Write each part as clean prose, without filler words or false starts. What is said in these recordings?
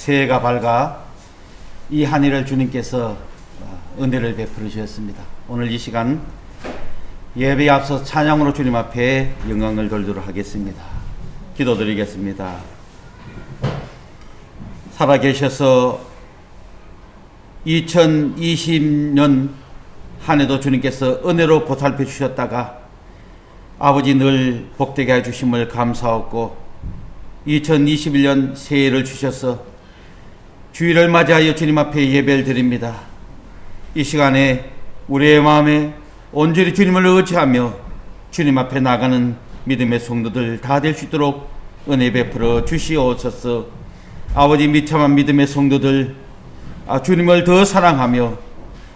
새해가 밝아 이 한 해를 주님께서 은혜를 베풀어 주셨습니다. 오늘 이 시간 예배에 앞서 찬양으로 주님 앞에 영광을 돌리도록 하겠습니다. 기도드리겠습니다. 살아계셔서 2020년 한 해도 주님께서 은혜로 보살펴 주셨다가 아버지 늘 복되게 해주심을 감사하고 2021년 새해를 주셔서 주일을 맞이하여 주님 앞에 예배를 드립니다. 이 시간에 우리의 마음에 온전히 주님을 의지하며 주님 앞에 나가는 믿음의 성도들 다 될 수 있도록 은혜 베풀어 주시옵소서. 아버지 미참한 믿음의 성도들 주님을 더 사랑하며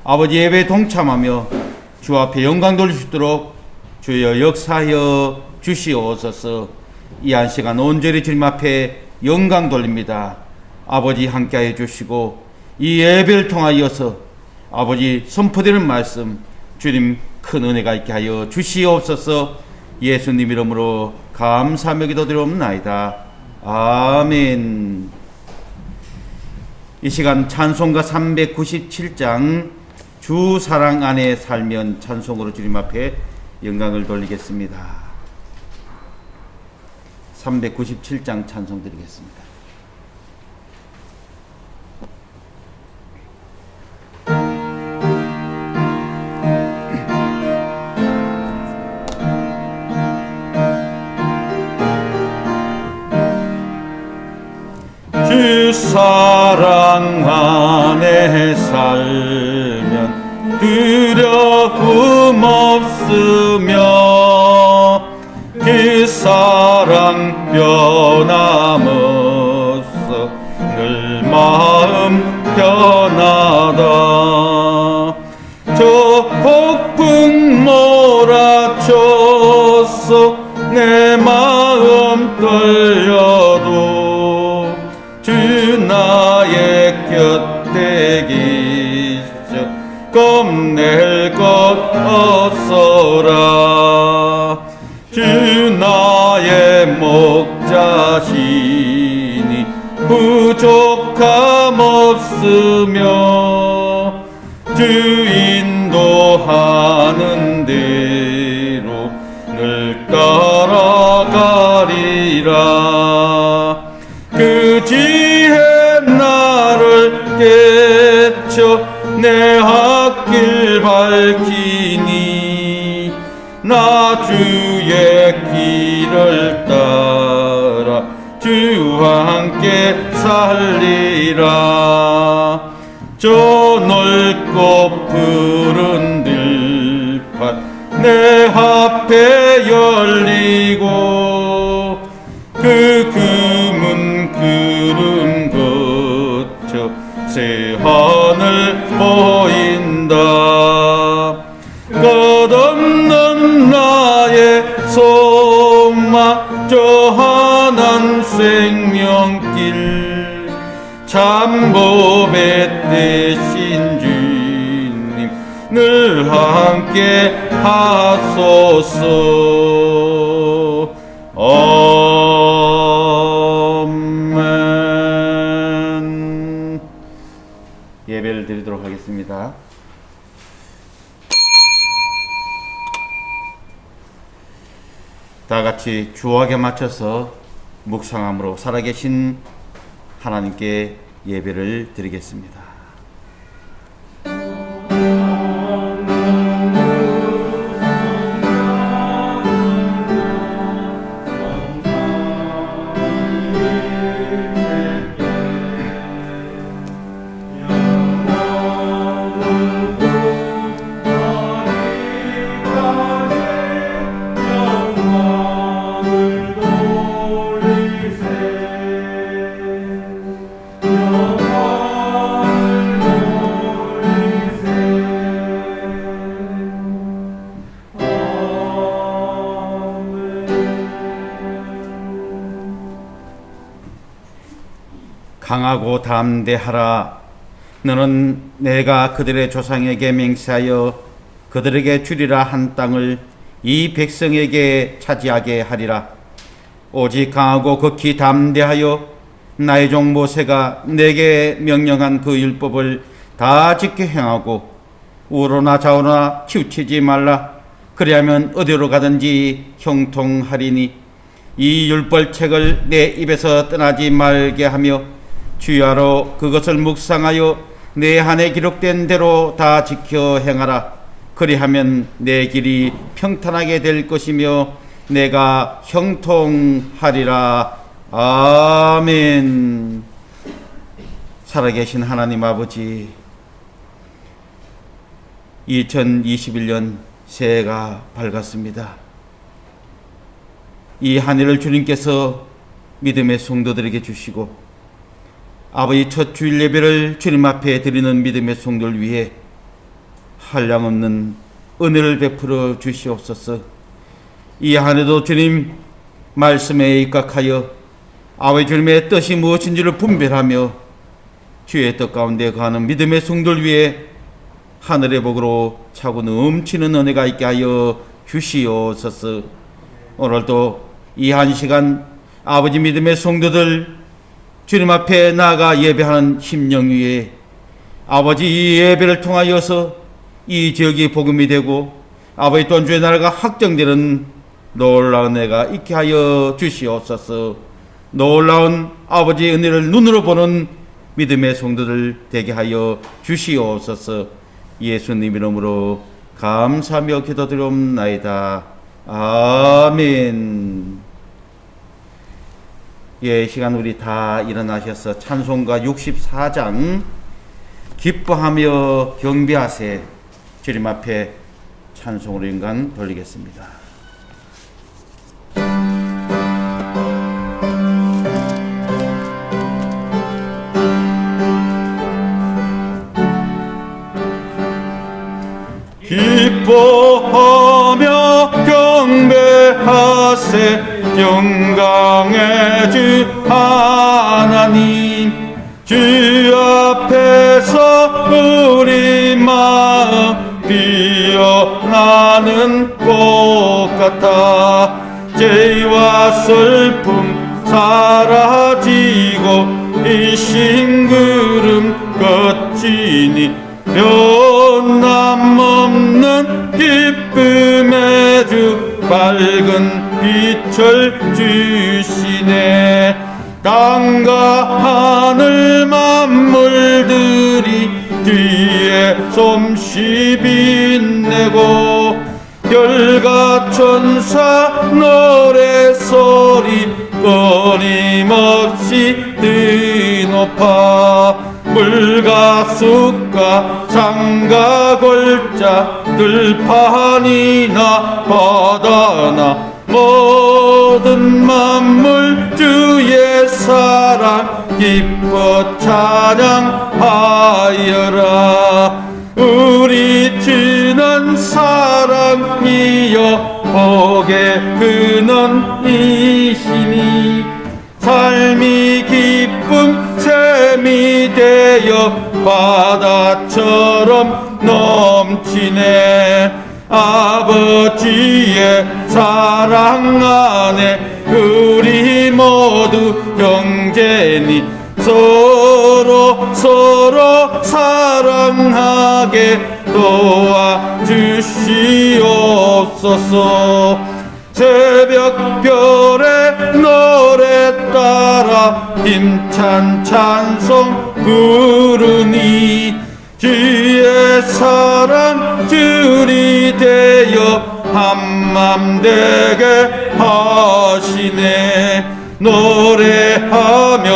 아버지 예배에 동참하며 주 앞에 영광 돌릴 수 있도록 주여 역사하여 주시옵소서. 이 한 시간 온전히 주님 앞에 영광 돌립니다. 아버지 함께하여 주시고 이 예배를 통하여서 아버지 선포되는 말씀 주님 큰 은혜가 있게 하여 주시옵소서. 예수님 이름으로 감사하며 기도드리옵나이다. 아멘. 이 시간 찬송가 397장 주 사랑 안에 살면 찬송으로 주님 앞에 영광을 돌리겠습니다. 397장 찬송 드리겠습니다. 주 사랑 안에 살면 두려움 없으며 그 사랑 변함없어 늘 마음 편하다. 저 폭풍 몰아쳐서 내 마음 떨려도 주 나의 곁에 계셔 겁낼 것 없어라. 주 나의 목자시니 부족함 없으며 주 인도하는 대로 늘 따라가리라. 그 지혜 나를 깨쳐 내 앞길 밝히니 나 주의 길을 따라 주와 함께 살리라. 저 넓고 푸른 들판 내 앞에 열리고 그 금은 구름 거쳐 새 하늘 보인다. 끝없는 나의 소망 저 하나님 생명길 참보배 되신 주님 늘 함께 하소서. 아멘. 예배를 드리도록 하겠습니다. 다 같이 주옥에 맞춰서 묵상함으로 살아계신 하나님께 예배를 드리겠습니다. 강하고 담대하라. 너는 내가 그들의 조상에게 맹세하여 그들에게 주리라 한 땅을 이 백성에게 차지하게 하리라. 오직 강하고 극히 담대하여 나의 종 모세가 내게 명령한 그 율법을 다 지켜 행하고 우로나 좌우로나 치우치지 말라. 그리하면 어디로 가든지 형통하리니 이 율법책을 내 입에서 떠나지 말게 하며 주야로 그것을 묵상하여 내 한에 기록된 대로 다 지켜 행하라. 그리하면 내 길이 평탄하게 될 것이며 내가 형통하리라. 아멘. 살아계신 하나님 아버지, 2021년 새해가 밝았습니다. 이 한 해를 주님께서 믿음의 성도들에게 주시고 아버지 첫 주일 예배를 주님 앞에 드리는 믿음의 성도를 위해 한량없는 은혜를 베풀어 주시옵소서. 이 한 해도 주님 말씀에 입각하여 아버지 주님의 뜻이 무엇인지를 분별하며 주의 뜻 가운데 거하는 믿음의 성도를 위해 하늘의 복으로 차고 넘치는 은혜가 있게 하여 주시옵소서. 오늘도 이 한 시간 아버지 믿음의 성도들 주님 앞에 나아가 예배하는 심령 위에 아버지 이 예배를 통하여서 이 지역이 복음이 되고 아버지 또한 주의 나라가 확정되는 놀라운 은혜가 있게 하여 주시옵소서. 놀라운 아버지의 은혜를 눈으로 보는 믿음의 성도들 되게 하여 주시옵소서. 예수님 이름으로 감사하며 기도드리옵나이다. 아멘. 예, 시간 우리 다 일어나셔서 찬송가 64장 기뻐하며 경배하세 주님 앞에 찬송으로 인간 돌리겠습니다. 기뻐하며 경배하세 영광의 주 하나님, 주 앞에서 우리 마음 피어나는 꽃 같아 죄와 슬픔 사라지고 이 심구름 거치니 변함없는 기쁨의 주 밝은 빛을 주시네. 땅과 하늘 만물들이 뒤에 솜씨 빛내고 별과 천사 노래소리 끊임없이 드높아 물과 숲과 산과 골짜 들판이나 바다나 모든 만물 주의 사랑 기뻐 찬양하여라. 우리 주는 사랑이여 복의 근원이시니 삶이 기쁨 샘이 되어 바다처럼 넘치네. 아버지의 사랑 안에 우리 모두 형제니 서로 사랑하게 도와주시옵소서. 새벽별의 노래 따라 힘찬 찬송 부르니 주의 사랑 줄이 되어 한맘 되게 하시네. 노래하며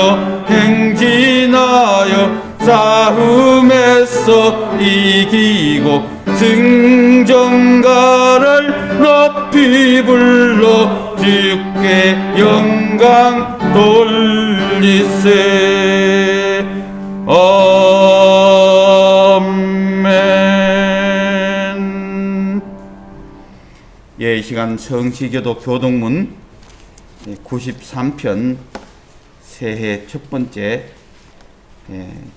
행진하여 싸움에서 이기고 승전가를 높이 불러 주께 영광 돌리세. 아멘. 예, 이 시간 성시교도 교동문 93편 새해 첫 번째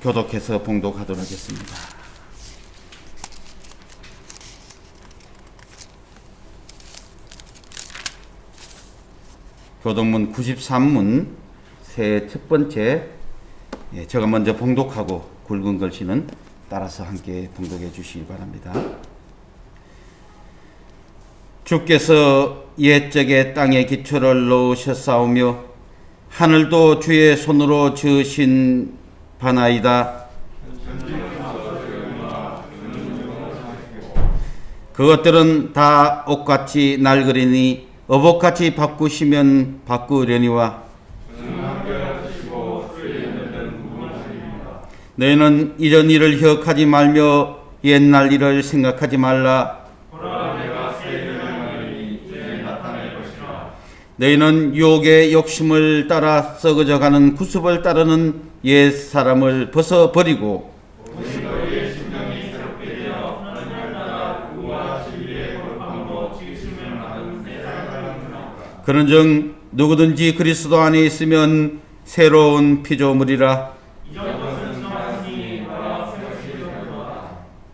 교독해서 봉독하도록 하겠습니다. 교동문 93문 새해 첫 번째, 제가 먼저 봉독하고 굵은 글씨는 따라서 함께 봉독해 주시기 바랍니다. 주께서 옛적에 땅에 기초를 놓으셨사오며 하늘도 주의 손으로 지으신 바나이다. 그것들은 다 옷같이 낡으리니 어복같이 바꾸시면 바꾸려니와 너희는 이전 일을 기억하지 말며 옛날 일을 생각하지 말라. 너희는 유혹의 욕심을 따라 썩어져가는 구습을 따르는 옛 사람을 벗어버리고 그런즉 누구든지 그리스도 안에 있으면 새로운 피조물이라.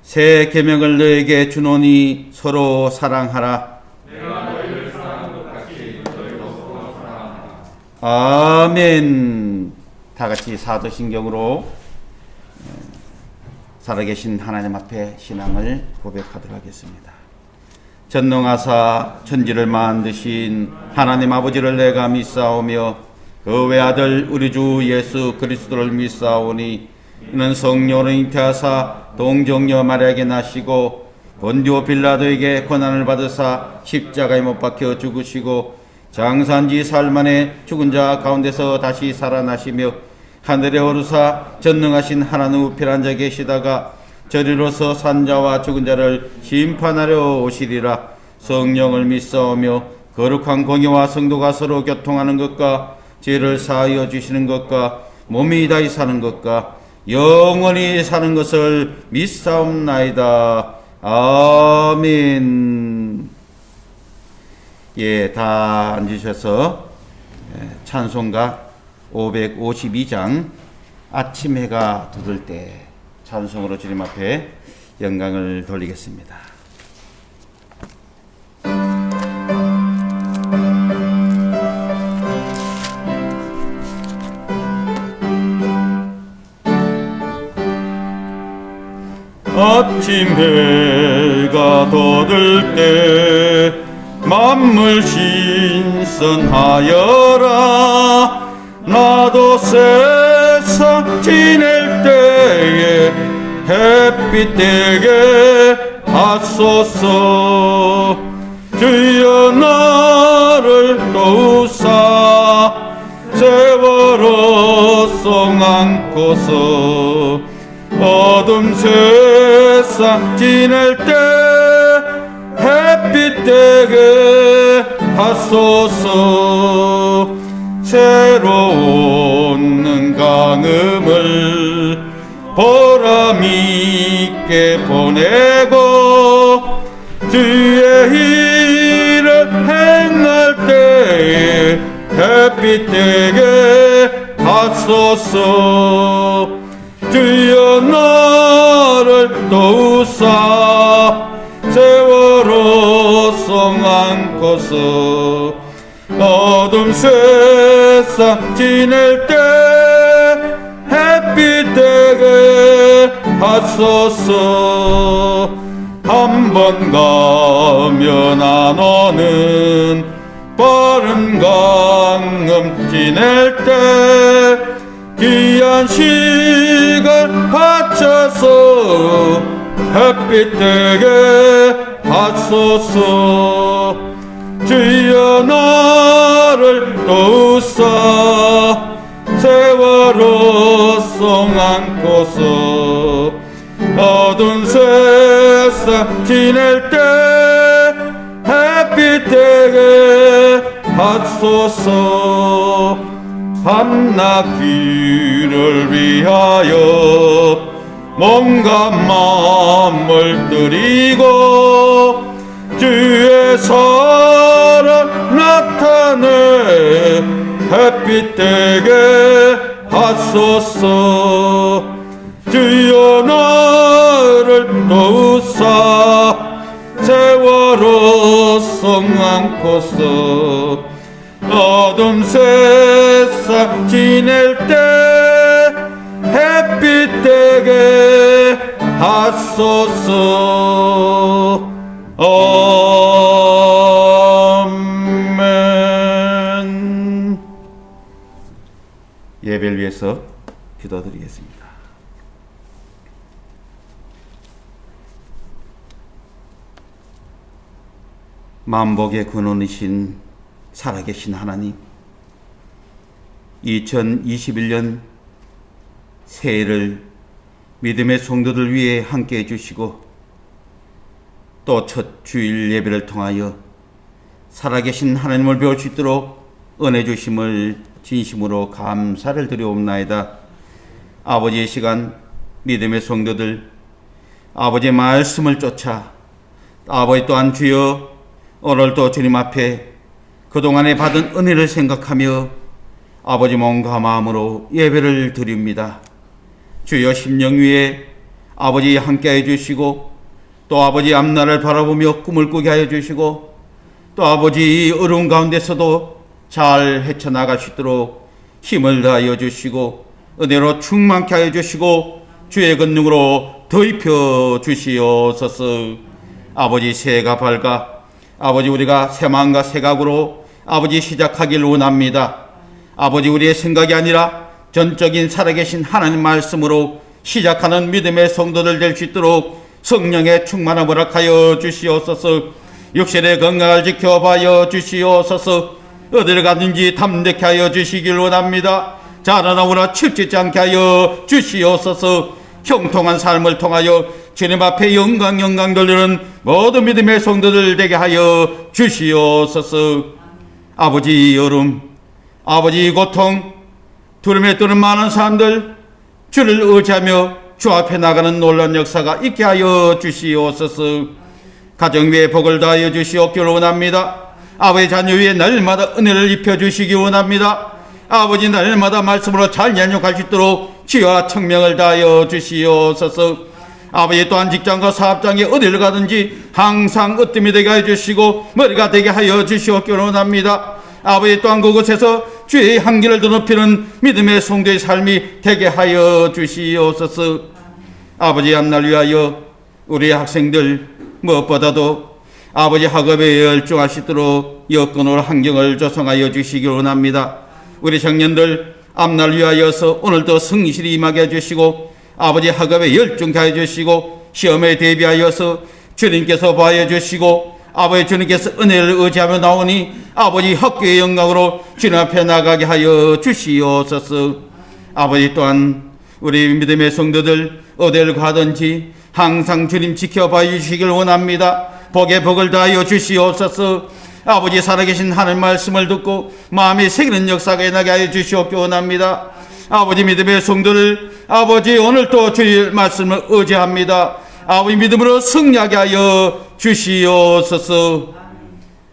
새 계명을 너에게 주노니 서로 사랑하라. 아멘. 다 같이 사도신경으로 살아계신 하나님 앞에 신앙을 고백하도록 하겠습니다. 전능하사 천지를 만드신 하나님 아버지를 내가 믿사오며 그 외아들 우리 주 예수 그리스도를 믿사오니 이는 성령으로 잉태하사 동정녀 마리아에게 나시고 본디오 빌라도에게 고난을 받으사 십자가에 못 박혀 죽으시고 장사한지 사흘 만에 죽은 자 가운데서 다시 살아나시며 하늘에 오르사 전능하신 하나님 우편에 앉아 계시다가 저리로서 산자와 죽은 자를 심판하려 오시리라. 성령을 믿사오며 거룩한 공의와 성도가 서로 교통하는 것과 죄를 사하여 주시는 것과 몸이 다시 사는 것과 영원히 사는 것을 믿사옵나이다. 아멘. 다 앉으셔서 찬송가 552장 아침 해가 돋을 때 찬송으로 주님 앞에 영광을 돌리겠습니다. 아침 해가 돋을 때 만물 신선하여라. 나도 세상 지낼 때에 햇빛 되게 하소서. 주여 나를 도우사 세월호 송 안고서 어둠 세상 지낼 때 햇빛 되게 하소서. 새로운 강음을 보람있게 보내고 주의 일을 행할 때에 햇빛 되게 하소서. 주여 나를 도우사 세월호 송 안고서 어둠 세상 지낼 때 햇빛 되게 하소서. 한 번 가면 안 오는 빠른 강음 지낼 때 귀한 시간 바쳐서 햇빛 되게 하소서. 주여 나를 도우사 세월호 송 안고서 어두운 세상 지낼 때 햇빛 되게 하소서. 밤낮 귀를 위하여 몸과 마음을 드리고 주의 사랑 나타내 햇빛 되게 하소서. 주여 나를 도우사 세월호 송 안고서 어둠 세상 지낼 때 햇빛 되게 하소서. 아멘. 예배를 위해서 기도드리겠습니다. 만복의 근원이신 살아계신 하나님, 2021년 새해를 믿음의 성도들 위해 함께 해주시고 또 첫 주일 예배를 통하여 살아계신 하나님을 배울 수 있도록 은혜 주심을 진심으로 감사를 드려옵나이다. 아버지의 시간 믿음의 성도들 아버지의 말씀을 쫓아 아버지 또한 주여 오늘도 주님 앞에 그동안에 받은 은혜를 생각하며 아버지 몸과 마음으로 예배를 드립니다. 주여 심령 위에 아버지 함께 해주시고 또 아버지 앞날을 바라보며 꿈을 꾸게 하여 주시고 또 아버지 어려운 가운데서도 잘 헤쳐나갈 수 있도록 힘을 다하여 주시고 은혜로 충만케 하여 주시고 주의 권능으로 더 입혀 주시옵소서. 아버지 새해가 밝아 아버지 우리가 새 마음과 새 각오로 아버지 시작하길 원합니다. 아버지 우리의 생각이 아니라 전적인 살아계신 하나님 말씀으로 시작하는 믿음의 성도들 될 수 있도록 성령의 충만함을 허락하여 주시옵소서. 육신의 건강을 지켜봐여 주시옵소서. 어디를 가든지 담대케 하여 주시길 원합니다. 자라나오나 칩짓지 않게 하여 주시옵소서. 형통한 삶을 통하여 주님 앞에 영광 돌리는 모든 믿음의 성도들 되게 하여 주시옵소서. 아버지 여름, 아버지 고통, 두려움에 떠는 많은 사람들 주를 의지하며 주 앞에 나가는 놀라운 역사가 있게 하여 주시옵소서. 가정 위에 복을 다하여 주시옵기를 원합니다. 아버지 자녀 위에 날마다 은혜를 입혀주시기 원합니다. 아버지 날마다 말씀으로 잘 양육할 수 있도록 지혜와 청명을 다하여 주시옵소서. 아버지 또한 직장과 사업장에 어디를 가든지 항상 으뜸이 되게 하여 주시고 머리가 되게 하여 주시옵기를 원합니다. 아버지 또한 그곳에서 주의 향기를 더 높이는 믿음의 성도의 삶이 되게 하여 주시옵소서. 아버지 앞날 위하여 우리 학생들 무엇보다도 아버지 학업에 열중할 수 있도록 여건으로 환경을 조성하여 주시기 원합니다. 우리 청년들 앞날 위하여서 오늘도 성실히 임하게 해주시고 아버지 학업에 열중케 해주시고 시험에 대비하여서 주님께서 봐주시고 아버지 주님께서 은혜를 의지하며 나오니 아버지 학교의 영광으로 주님 앞에 나가게 하여 주시옵소서. 아버지 또한 우리 믿음의 성도들 어딜 가든지 항상 주님 지켜봐 주시길 원합니다. 복에 복을 다하여 주시옵소서. 아버지 살아계신 하나님 말씀을 듣고 마음에 새기는 역사가 일어나게 하여 주시옵기 원합니다. 아버지 믿음의 성도들 아버지 오늘도 주의 말씀을 의지합니다. 아버지 믿음으로 승리하게 하여 주시옵소서.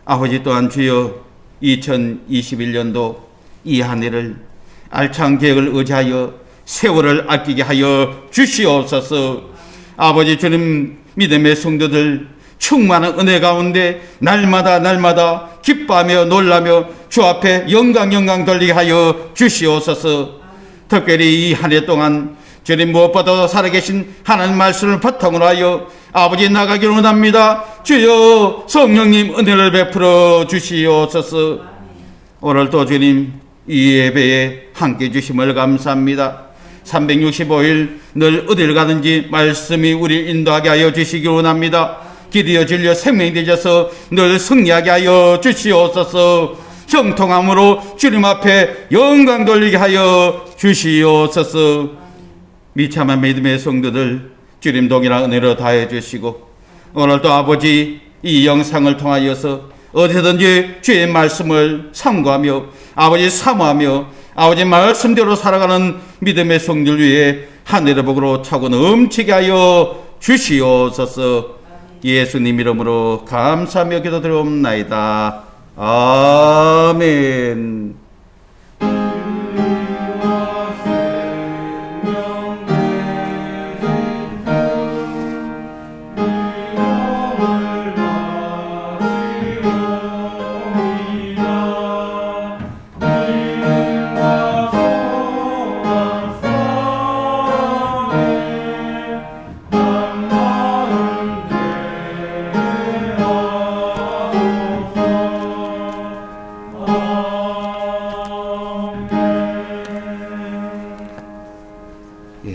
아버지 또한 주여 2021년도 이 한 해를 알찬 계획을 의지하여 세월을 아끼게 하여 주시옵소서. 아버지 주님 믿음의 성도들 충만한 은혜 가운데 날마다 기뻐하며 놀라며 주 앞에 영광 돌리게 하여 주시옵소서. 특별히 이 한 해 동안 주님 무엇보다도 살아계신 하나님 말씀을 바탕으로 하여 아버지 나가기를 원합니다. 주여 성령님 은혜를 베풀어 주시옵소서. 오늘도 주님 이 예배에 함께 주심을 감사합니다. 365일 늘 어딜 가든지 말씀이 우리를 인도하게 하여 주시기 원합니다. 길이여 진리여 생명이 되셔서 늘 승리하게 하여 주시옵소서. 형통함으로 주님 앞에 영광 돌리게 하여 주시옵소서. 미참한 믿음의 성도들 주님 동일한 은혜로 다해 주시고 오늘도 아버지 이 영상을 통하여서 어디든지 주의 말씀을 삼고하며 아버지 사모하며 아버지 말씀대로 살아가는 믿음의 성도들 위해 하늘의 복으로 차고 넘치게 하여 주시옵소서. 예수님 이름으로 감사하며 기도드리옵나이다. 아멘.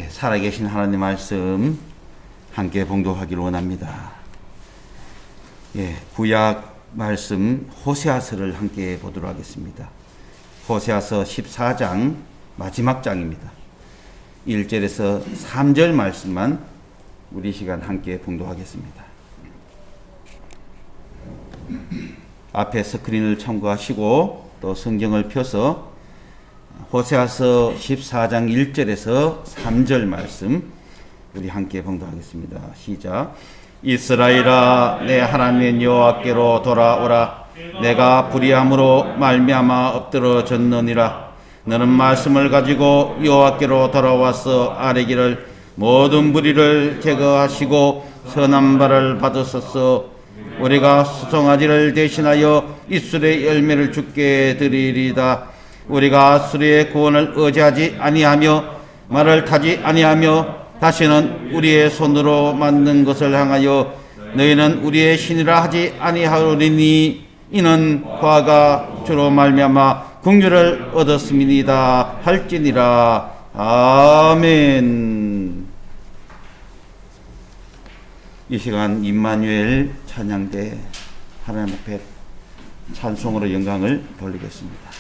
살아계신 하나님 말씀 함께 봉독하기를 원합니다. 구약 말씀 호세아서를 함께 보도록 하겠습니다. 호세아서 14장 마지막 장입니다. 1절에서 3절 말씀만 우리 시간 함께 봉독하겠습니다. 앞에 스크린을 참고하시고 또 성경을 펴서 호세아서 14장 1절에서 3절 말씀 우리 함께 봉독하겠습니다. 시작. 이스라엘아, 내 하나님 여호와께로 돌아오라. 내가 불의함으로 말미암아 엎드러졌느니라. 너는 말씀을 가지고 여호와께로 돌아와서 아뢰기를 모든 불의를 제거하시고 선한 바를 받으소서. 우리가 수송아지를 대신하여 이슬의 열매를 주께 드리리다. 우리가 수리의 구원을 의지하지 아니하며 말을 타지 아니하며 다시는 우리의 손으로 만든 것을 향하여 너희는 우리의 신이라 하지 아니하리니 이는 그가 주로 말미암아 긍휼을 얻었음이니이다 할지니라. 아멘. 이 시간 임마누엘 찬양대 하나님 앞에 찬송으로 영광을 돌리겠습니다.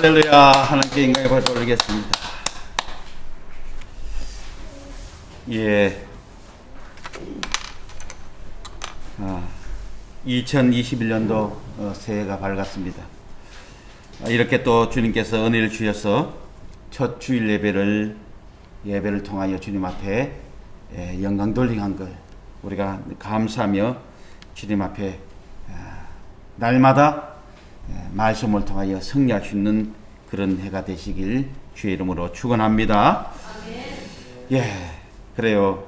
할렐루야. 하나님께 영광의 박수 올리겠습니다. 2021년도 새해가 밝았습니다. 이렇게 또 주님께서 은혜를 주셔서 첫 주일 예배를 통하여 주님 앞에 영광 돌리한 걸 우리가 감사하며 주님 앞에 날마다 말씀을 통하여 승리할 수 있는 그런 해가 되시길 주의 이름으로 축원합니다. 그래요.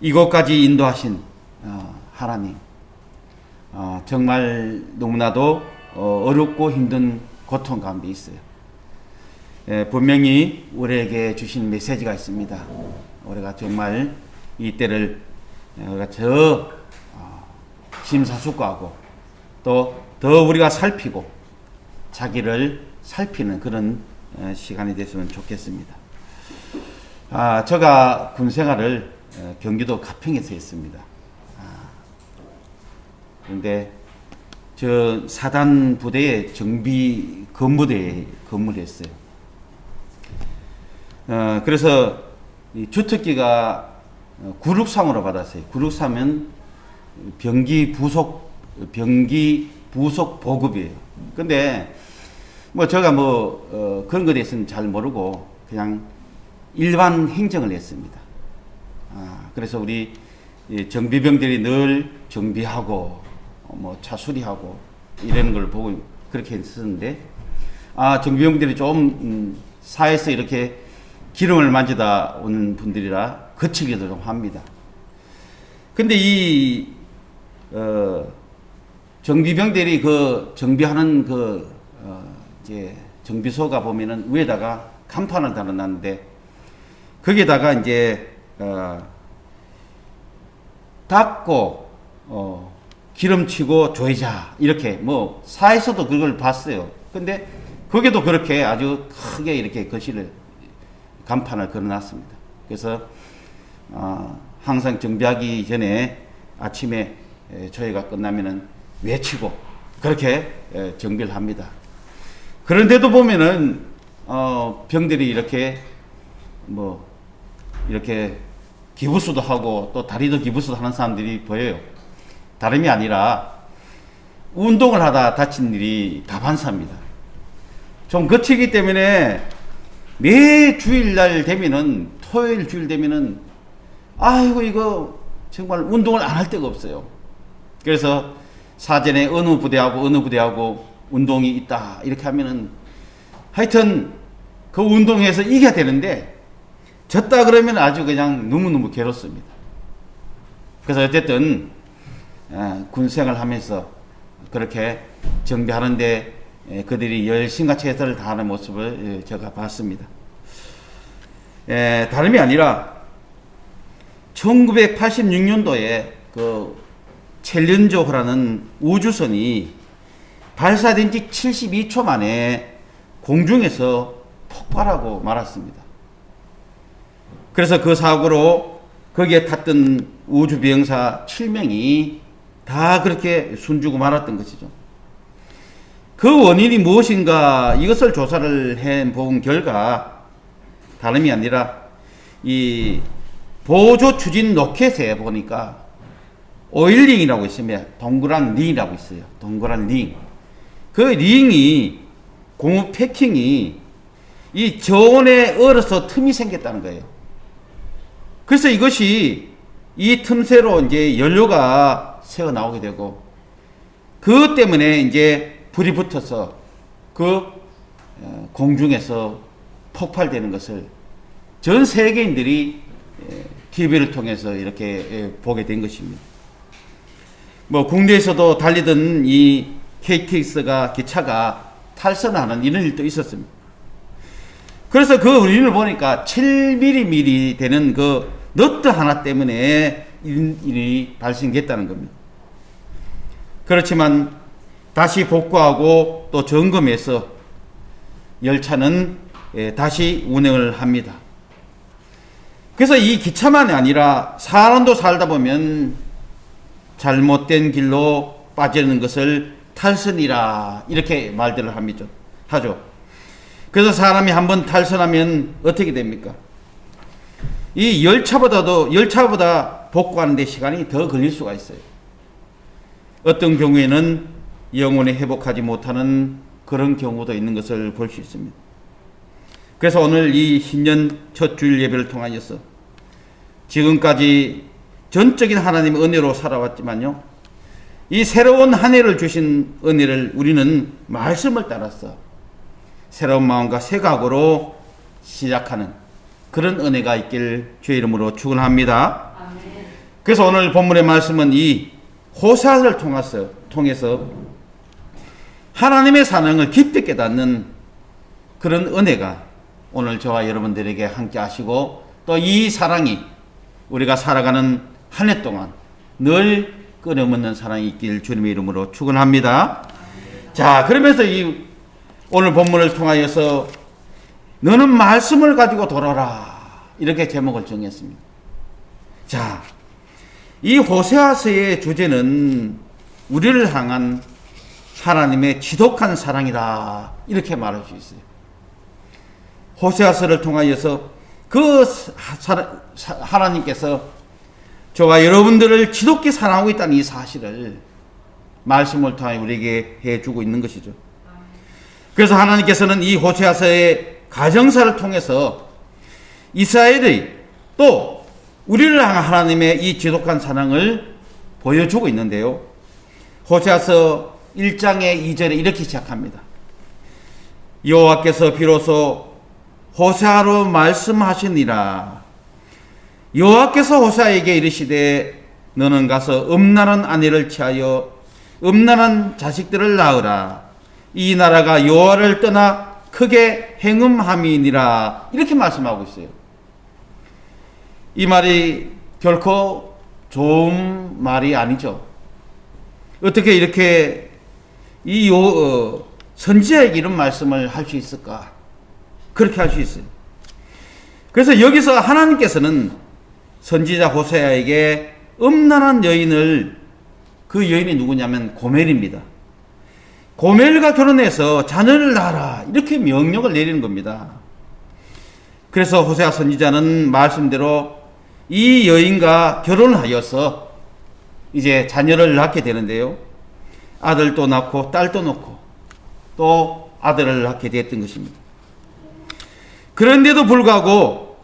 이곳까지 인도하신 하나님, 정말 너무나도 어렵고 힘든 고통 가운데 있어요. 분명히 우리에게 주신 메시지가 있습니다. 우리가 정말 이때를 우리가 더 심사숙고하고 또 더 우리가 살피고 자기를 살피는 그런 시간이 됐으면 좋겠습니다. 제가 군 생활을 경기도 가평에서 했습니다. 그런데 저 사단 부대의 정비 근무대에 근무를 했어요. 그래서 이 주특기가 구륙상으로 받았어요. 구륙사면 병기 부속 보급이에요. 근데 뭐 제가 그런 것에 대해서는 잘 모르고 그냥 일반 행정을 했습니다. 그래서 우리 정비병들이 늘 정비하고 차 수리하고 이런 걸 보고 그렇게 했었는데, 정비병들이 좀 사회에서 이렇게 기름을 만지다 오는 분들이라 거칠기도 좀 합니다. 근데 이 정비병들이 정비하는 이제 정비소가 보면은 위에다가 간판을 달아놨는데, 거기에다가 이제 닦고 기름치고 조이자 이렇게 사에서도 그걸 봤어요. 근데 거기도 그렇게 아주 크게 이렇게 거실을 간판을 걸어놨습니다. 그래서 항상 정비하기 전에 아침에 저희가 끝나면은 외치고 그렇게 정비를 합니다. 그런데도 보면은 병들이 이렇게 이렇게 기부스도 하고 또 다리도 기부스도 하는 사람들이 보여요. 다름이 아니라 운동을 하다 다친 일이 다반사입니다. 좀 거치기 때문에 매 주일날 되면은, 토요일 주일 되면은 아이고 이거 정말 운동을 안 할 데가 없어요. 그래서 사전에 어느 부대하고 운동이 있다 이렇게 하면은 하여튼 그 운동에서 이겨야 되는데, 졌다 그러면 아주 그냥 너무너무 괴롭습니다. 그래서 어쨌든 군생활 하면서 그렇게 정비하는데 그들이 열심과 최선을 다하는 모습을 제가 봤습니다. 다름이 아니라 1986년도에 그 챌린저호라는 우주선이 발사된 지 72초 만에 공중에서 폭발하고 말았습니다. 그래서 그 사고로 거기에 탔던 우주비행사 7명이 다 그렇게 숨지고 말았던 것이죠. 그 원인이 무엇인가 이것을 조사를 해본 결과 다름이 아니라 이 보조 추진 로켓에 보니까 오일링이라고 있으며 동그란 링이라고 있어요. 동그란 링. 그 링이 고무 패킹이 이 저온에 얼어서 틈이 생겼다는 거예요. 그래서 이것이 이 틈새로 이제 연료가 새어 나오게 되고, 그것 때문에 이제 불이 붙어서 그 공중에서 폭발되는 것을 전 세계인들이 TV를 통해서 이렇게 보게 된 것입니다. 국내에서도 달리던 이 KTX가 기차가 탈선하는 이런 일도 있었습니다. 그래서 그 원인을 보니까 7mm 되는 그 너트 하나 때문에 일이 발생했다는 겁니다. 그렇지만 다시 복구하고 또 점검해서 열차는 다시 운행을 합니다. 그래서 이 기차만이 아니라 사람도 살다 보면 잘못된 길로 빠지는 것을 탈선이라 이렇게 말들을 하죠. 그래서 사람이 한번 탈선하면 어떻게 됩니까? 이 열차보다 복구하는 데 시간이 더 걸릴 수가 있어요. 어떤 경우에는 영원히 회복하지 못하는 그런 경우도 있는 것을 볼 수 있습니다. 그래서 오늘 이 신년 첫 주일 예배를 통하여서 지금까지 전적인 하나님의 은혜로 살아왔지만요, 이 새로운 한 해를 주신 은혜를 우리는 말씀을 따라서 새로운 마음과 새 각오로 시작하는 그런 은혜가 있길 주의 이름으로 축원합니다. 그래서 오늘 본문의 말씀은 이 호세아를 통해서 하나님의 사랑을 깊이 깨닫는 그런 은혜가 오늘 저와 여러분들에게 함께 하시고, 또 이 사랑이 우리가 살아가는 한 해 동안 늘 끊임없는 사랑이 있길 주님의 이름으로 축원합니다. 자, 그러면서 이 오늘 본문을 통하여서 너는 말씀을 가지고 돌아라 이렇게 제목을 정했습니다. 자, 이 호세아서의 주제는 우리를 향한 하나님의 지독한 사랑이다 이렇게 말할 수 있어요. 호세아서를 통하여서 그 하나님께서 저와 여러분들을 지독히 사랑하고 있다는 이 사실을 말씀을 통해 우리에게 해주고 있는 것이죠. 그래서 하나님께서는 이 호세아서의 가정사를 통해서 이스라엘의 또 우리를 향한 하나님의 이 지독한 사랑을 보여주고 있는데요. 호세아서 1장의 2절에 이렇게 시작합니다. 여호와께서 비로소 호세아로 말씀하시니라. 여호와께서 호세아에게 이르시되 너는 가서 음란한 아내를 취하여 음란한 자식들을 낳으라. 이 나라가 여호와를 떠나 크게 행음함이니라. 이렇게 말씀하고 있어요. 이 말이 결코 좋은 말이 아니죠. 어떻게 이렇게 이 선지자에게 이런 말씀을 할 수 있을까? 그렇게 할 수 있어요. 그래서 여기서 하나님께서는 선지자 호세아에게 음란한 여인을, 그 여인이 누구냐면 고멜입니다. 고멜과 결혼해서 자녀를 낳아라, 이렇게 명령을 내리는 겁니다. 그래서 호세아 선지자는 말씀대로 이 여인과 결혼하여서 이제 자녀를 낳게 되는데요. 아들도 낳고 딸도 낳고 또 아들을 낳게 됐던 것입니다. 그런데도 불구하고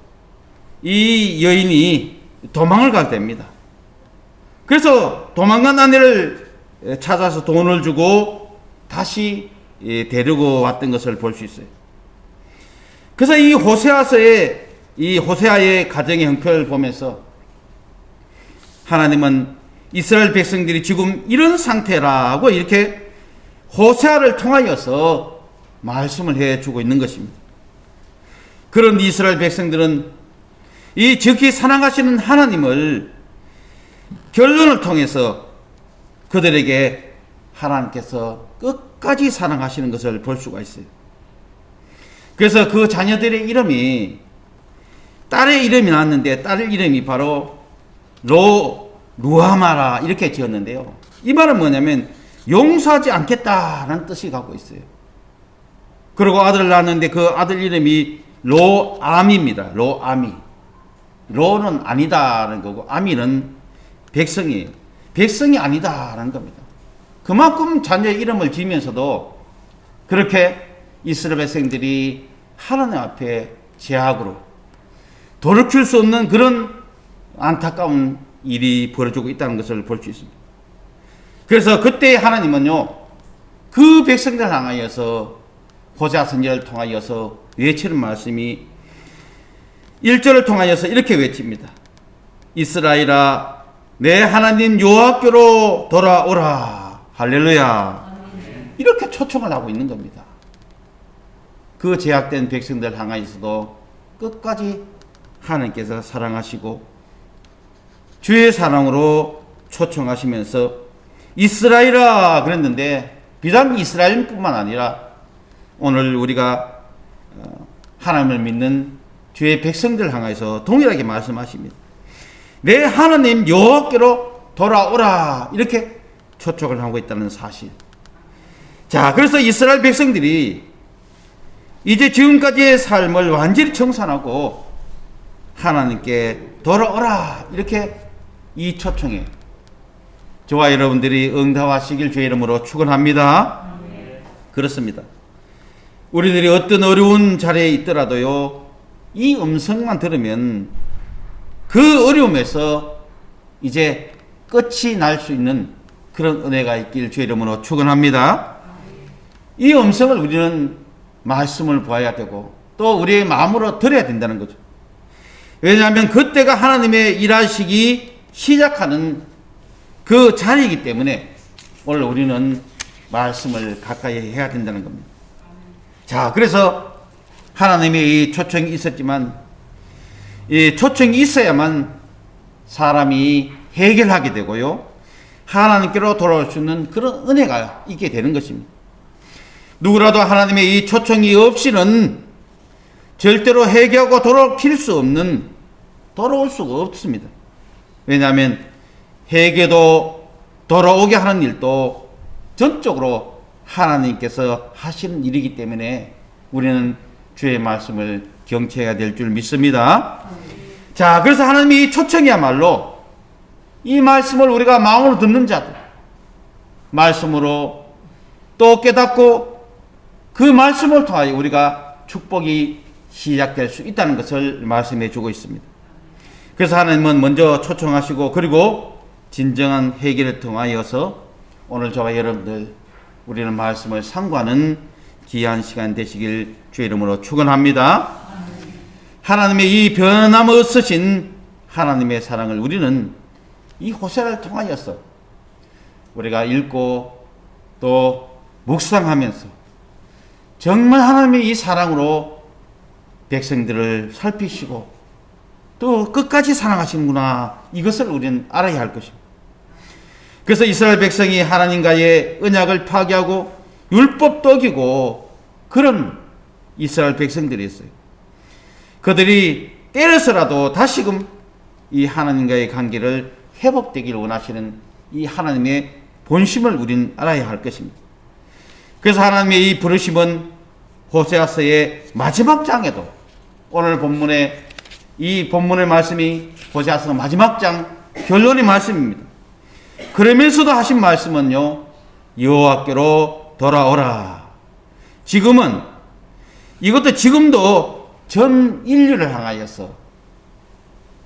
이 여인이 도망을 가게 됩니다. 그래서 도망간 아내를 찾아서 돈을 주고 다시 데리고 왔던 것을 볼 수 있어요. 그래서 이 호세아서의 이 호세아의 가정의 형편을 보면서 하나님은 이스라엘 백성들이 지금 이런 상태라고 이렇게 호세아를 통하여서 말씀을 해주고 있는 것입니다. 그런 이스라엘 백성들은 이 지극히 사랑하시는 하나님을 결론을 통해서 그들에게 하나님께서 끝까지 사랑하시는 것을 볼 수가 있어요. 그래서 그 자녀들의 이름이, 딸의 이름이 나왔는데 딸 이름이 바로 루하마라 이렇게 지었는데요. 이 말은 뭐냐면 용서하지 않겠다라는 뜻이 갖고 있어요. 그리고 아들을 낳았는데 그 아들 이름이 로암입니다. 로암이. 로는 아니다라는 거고 아미는 백성이에요. 백성이 아니다라는 겁니다. 그만큼 자녀의 이름을 지면서도 그렇게 이스라엘 백성들이 하나님 앞에 죄악으로 돌이킬 수 없는 그런 안타까운 일이 벌어지고 있다는 것을 볼 수 있습니다. 그래서 그때 하나님은요, 그 백성들 향하여서 호세아 선지자를 통하여서 외치는 말씀이 1절을 통하여서 이렇게 외칩니다. 이스라엘아, 내 하나님 여호와께로 돌아오라. 할렐루야. 이렇게 초청을 하고 있는 겁니다. 그 제약된 백성들 향하여서도 끝까지 하나님께서 사랑하시고 주의 사랑으로 초청하시면서 이스라엘아 그랬는데 비단 이스라엘뿐만 아니라 오늘 우리가 하나님을 믿는 주의 백성들 향해서 동일하게 말씀하십니다. 내 하나님 여호와께로 돌아오라 이렇게 초청을 하고 있다는 사실. 자, 그래서 이스라엘 백성들이 이제 지금까지의 삶을 완전히 청산하고 하나님께 돌아오라 이렇게 이 초청에 저와 여러분들이 응답하시길 주의 이름으로 축원합니다. 그렇습니다. 우리들이 어떤 어려운 자리에 있더라도요, 이 음성만 들으면 그 어려움에서 이제 끝이 날 수 있는 그런 은혜가 있길 주의 이름으로 축원합니다. 이 음성을 우리는 말씀을 보아야 되고 또 우리의 마음으로 들어야 된다는 거죠. 왜냐하면 그때가 하나님의 일하시기 시작하는 그 자리이기 때문에 오늘 우리는 말씀을 가까이 해야 된다는 겁니다. 자, 그래서 하나님의 이 초청이 있었지만 이 초청이 있어야만 사람이 해결하게 되고요, 하나님께로 돌아올 수 있는 그런 은혜가 있게 되는 것입니다. 누구라도 하나님의 이 초청이 없이는 절대로 해결하고 돌아올 수가 없습니다. 왜냐하면 회개도 돌아오게 하는 일도 전적으로 하나님께서 하시는 일이기 때문에 우리는 주의 말씀을 경청해야 될 줄 믿습니다. 자, 그래서 하나님이 초청이야말로 이 말씀을 우리가 마음으로 듣는 자들, 말씀으로 또 깨닫고 그 말씀을 통하여 우리가 축복이 시작될 수 있다는 것을 말씀해 주고 있습니다. 그래서 하나님은 먼저 초청하시고 그리고 진정한 회개를 통하여서 오늘 저와 여러분들 우리는 말씀을 상고하는 귀한 시간 되시길 주의 이름으로 축원합니다. 하나님의 이 변함없으신 하나님의 사랑을 우리는 이 호세아를 통하여서 우리가 읽고 또 묵상하면서 정말 하나님의 이 사랑으로 백성들을 살피시고 또 끝까지 사랑하시는구나, 이것을 우리는 알아야 할 것입니다. 그래서 이스라엘 백성이 하나님과의 언약을 파괴하고 율법도 어기고 그런 이스라엘 백성들이 있어요. 그들이 때려서라도 다시금 이 하나님과의 관계를 회복되기를 원하시는 이 하나님의 본심을 우린 알아야 할 것입니다. 그래서 하나님의 이 부르심은 호세아서의 마지막 장에도, 오늘 본문의 이 본문의 말씀이 호세아서 마지막 장 결론의 말씀입니다. 그러면서도 하신 말씀은요, 여호와께로 돌아오라. 지금은, 이것도 지금도 전 인류를 향하여서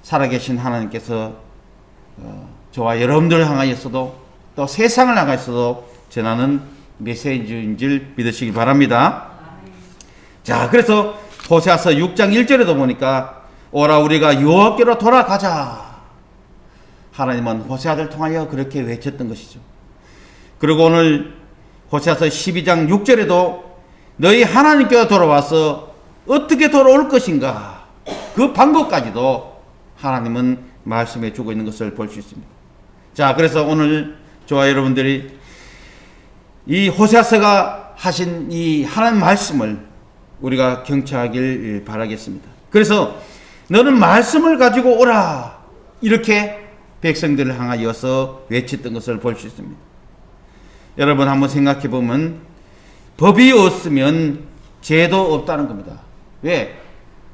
살아계신 하나님께서 저와 여러분들을 향하여서도 또 세상을 향하여서도 전하는 메시지인 줄 믿으시기 바랍니다. 자, 그래서 호세아서 6장 1절에도 보니까 오라 우리가 여호와께로 돌아가자. 하나님은 호세아를 통하여 그렇게 외쳤던 것이죠. 그리고 오늘 호세아서 12장 6절에도 너희 하나님께로 돌아와서 어떻게 돌아올 것인가, 그 방법까지도 하나님은 말씀해 주고 있는 것을 볼 수 있습니다. 자, 그래서 오늘 저와 여러분들이 이 호세아서가 하신 이 하나님 말씀을 우리가 경청하길 바라겠습니다. 그래서 너는 말씀을 가지고 오라, 이렇게 백성들을 향하여서 외쳤던 것을 볼 수 있습니다. 여러분 한번 생각해 보면 법이 없으면 죄도 없다는 겁니다. 왜?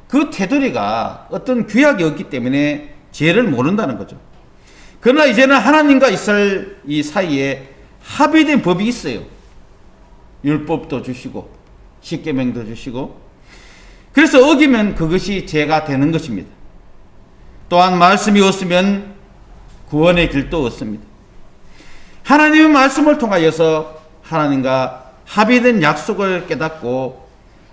그 테두리가 어떤 규약이 없기 때문에 죄를 모른다는 거죠. 그러나 이제는 하나님과 이스라엘 이 사이에 합의된 법이 있어요. 율법도 주시고 십계명도 주시고, 그래서 어기면 그것이 죄가 되는 것입니다. 또한 말씀이 없으면 구원의 길도 없습니다. 하나님의 말씀을 통하여서 하나님과 합의된 약속을 깨닫고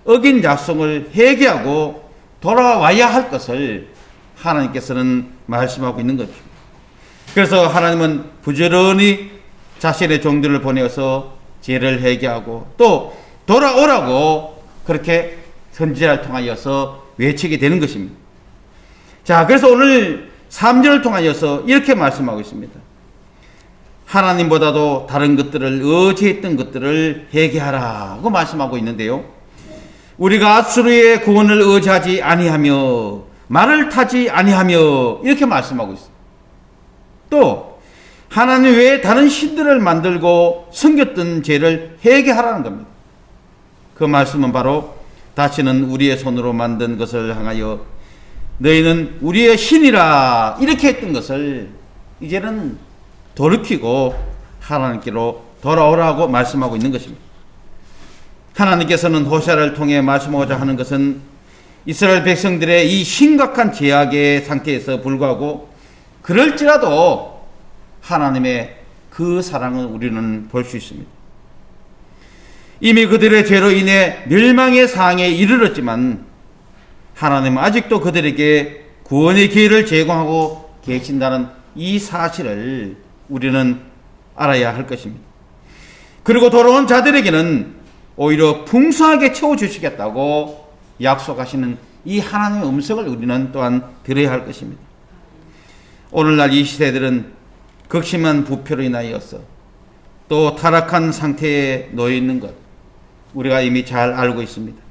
어긴 약속을 회개하고 돌아와야 할 것을 하나님께서는 말씀하고 있는 것입니다. 그래서 하나님은 부지런히 자신의 종들을 보내어서 죄를 회개하고 또 돌아오라고 그렇게 선지자를 통하여서 외치게 되는 것입니다. 자, 그래서 오늘 3절을 통하여서 이렇게 말씀하고 있습니다. 하나님보다도 다른 것들을 의지했던 것들을 회개하라고 말씀하고 있는데요, 우리가 앗수르의 구원을 의지하지 아니하며 말을 타지 아니하며 이렇게 말씀하고 있습니다. 또 하나님 외에 다른 신들을 만들고 섬겼던 죄를 회개하라는 겁니다. 그 말씀은 바로 다시는 우리의 손으로 만든 것을 향하여 너희는 우리의 신이라 이렇게 했던 것을 이제는 돌이키고 하나님께로 돌아오라고 말씀하고 있는 것입니다. 하나님께서는 호세아를 통해 말씀하고자 하는 것은 이스라엘 백성들의 이 심각한 죄악의 상태에서 불구하고 그럴지라도 하나님의 그 사랑을 우리는 볼 수 있습니다. 이미 그들의 죄로 인해 멸망의 상황에 이르렀지만 하나님은 아직도 그들에게 구원의 기회를 제공하고 계신다는 이 사실을 우리는 알아야 할 것입니다. 그리고 돌아온 자들에게는 오히려 풍성하게 채워주시겠다고 약속하시는 이 하나님의 음성을 우리는 또한 들어야 할 것입니다. 오늘날 이 시대들은 극심한 부패로 인하여서 또 타락한 상태에 놓여 있는 것 우리가 이미 잘 알고 있습니다.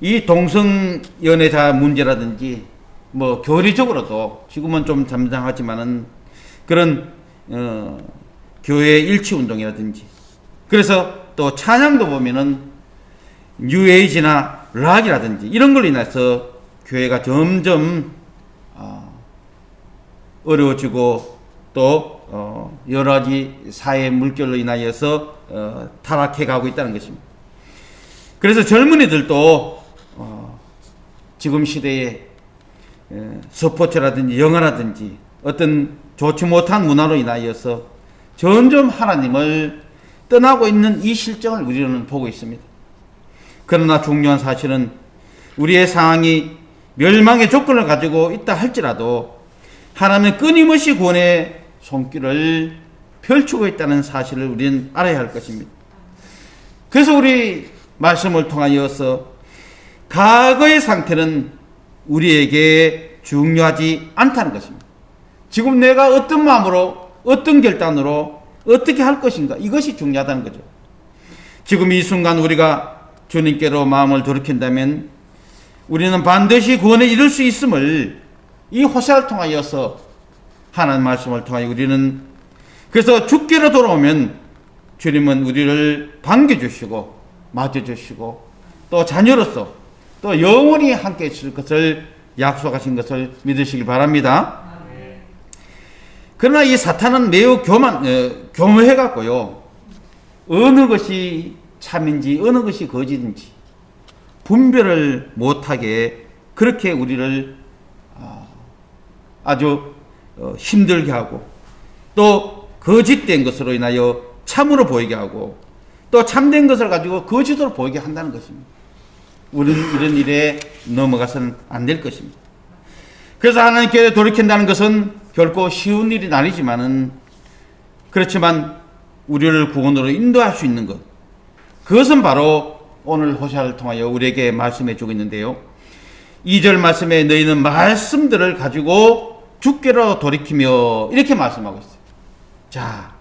이 동성연애자 문제라든지 뭐 교리적으로도 지금은 좀 잠잠하지만은 그런 교회 일치운동이라든지, 그래서 또 찬양도 보면은 뉴에이지나 락이라든지 이런 걸로 인해서 교회가 점점 어려워지고 또 여러 가지 사회 물결로 인하여서 타락해 가고 있다는 것입니다. 그래서 젊은이들도 지금 시대에 스포츠라든지 영화라든지 어떤 좋지 못한 문화로 인하여서 점점 하나님을 떠나고 있는 이 실정을 우리는 보고 있습니다. 그러나 중요한 사실은 우리의 상황이 멸망의 조건을 가지고 있다 할지라도 하나님은 끊임없이 구원의 손길을 펼치고 있다는 사실을 우리는 알아야 할 것입니다. 그래서 우리 말씀을 통하여서 과거의 상태는 우리에게 중요하지 않다는 것입니다. 지금 내가 어떤 마음으로 어떤 결단으로 어떻게 할 것인가, 이것이 중요하다는 거죠. 지금 이 순간 우리가 주님께로 마음을 돌이킨다면 우리는 반드시 구원에 이룰 수 있음을 이 호세아를 통하여서 하나님 말씀을 통하여 우리는 그래서 주께로 돌아오면 주님은 우리를 반겨주시고 맞아주시고 또 자녀로서 또 영원히 함께 있을 것을 약속하신 것을 믿으시길 바랍니다. 그러나 이 사탄은 매우 교묘해갖고요, 어느 것이 참인지 어느 것이 거짓인지 분별을 못하게 그렇게 우리를 아주 힘들게 하고 또 거짓된 것으로 인하여 참으로 보이게 하고 또 참된 것을 가지고 거짓으로 보이게 한다는 것입니다. 우리는 이런 일에 넘어가서는 안 될 것입니다. 그래서 하나님께 돌이킨다는 것은 결코 쉬운 일은 아니지만은 그렇지만 우리를 구원으로 인도할 수 있는 것, 그것은 바로 오늘 호세아를 통하여 우리에게 말씀해 주고 있는데요. 2절 말씀에 너희는 말씀들을 가지고 주께로 돌이키며 이렇게 말씀하고 있어요. 자,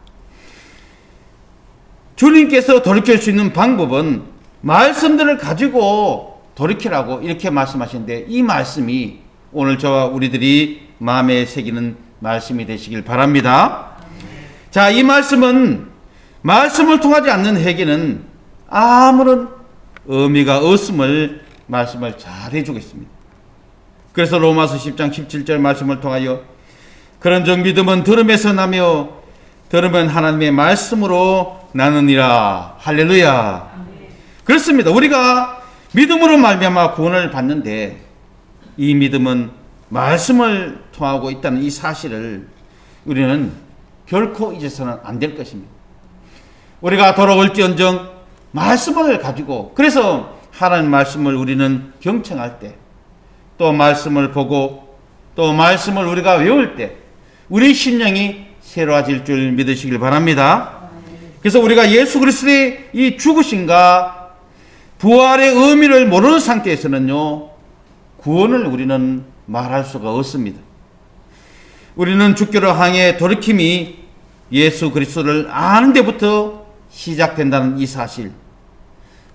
주님께서 돌이킬 수 있는 방법은 말씀들을 가지고 돌이키라고 이렇게 말씀하시는데 이 말씀이 오늘 저와 우리들이 마음에 새기는 말씀이 되시길 바랍니다. 자, 이 말씀은 말씀을 통하지 않는 회개는 아무런 의미가 없음을 말씀을 잘 해주고 있습니다. 그래서 로마서 10장 17절 말씀을 통하여 그런즉 믿음은 들음에서 나며 들으면 하나님의 말씀으로 나느니라. 할렐루야. 그렇습니다. 우리가 믿음으로 말미암아 구원을 받는데 이 믿음은 말씀을 통하고 있다는 이 사실을 우리는 결코 잊어서는 안 될 것입니다. 우리가 돌아올지언정 말씀을 가지고, 그래서 하나님 말씀을 우리는 경청할 때, 또 말씀을 보고, 또 말씀을 우리가 외울 때 우리 심령이 새로워질 줄 믿으시길 바랍니다. 그래서 우리가 예수 그리스도의 이 죽으심과 부활의 의미를 모르는 상태에서는요, 구원을 우리는 말할 수가 없습니다. 우리는 주께로 향해 돌이킴이 예수 그리스도를 아는 데부터 시작된다는 이 사실.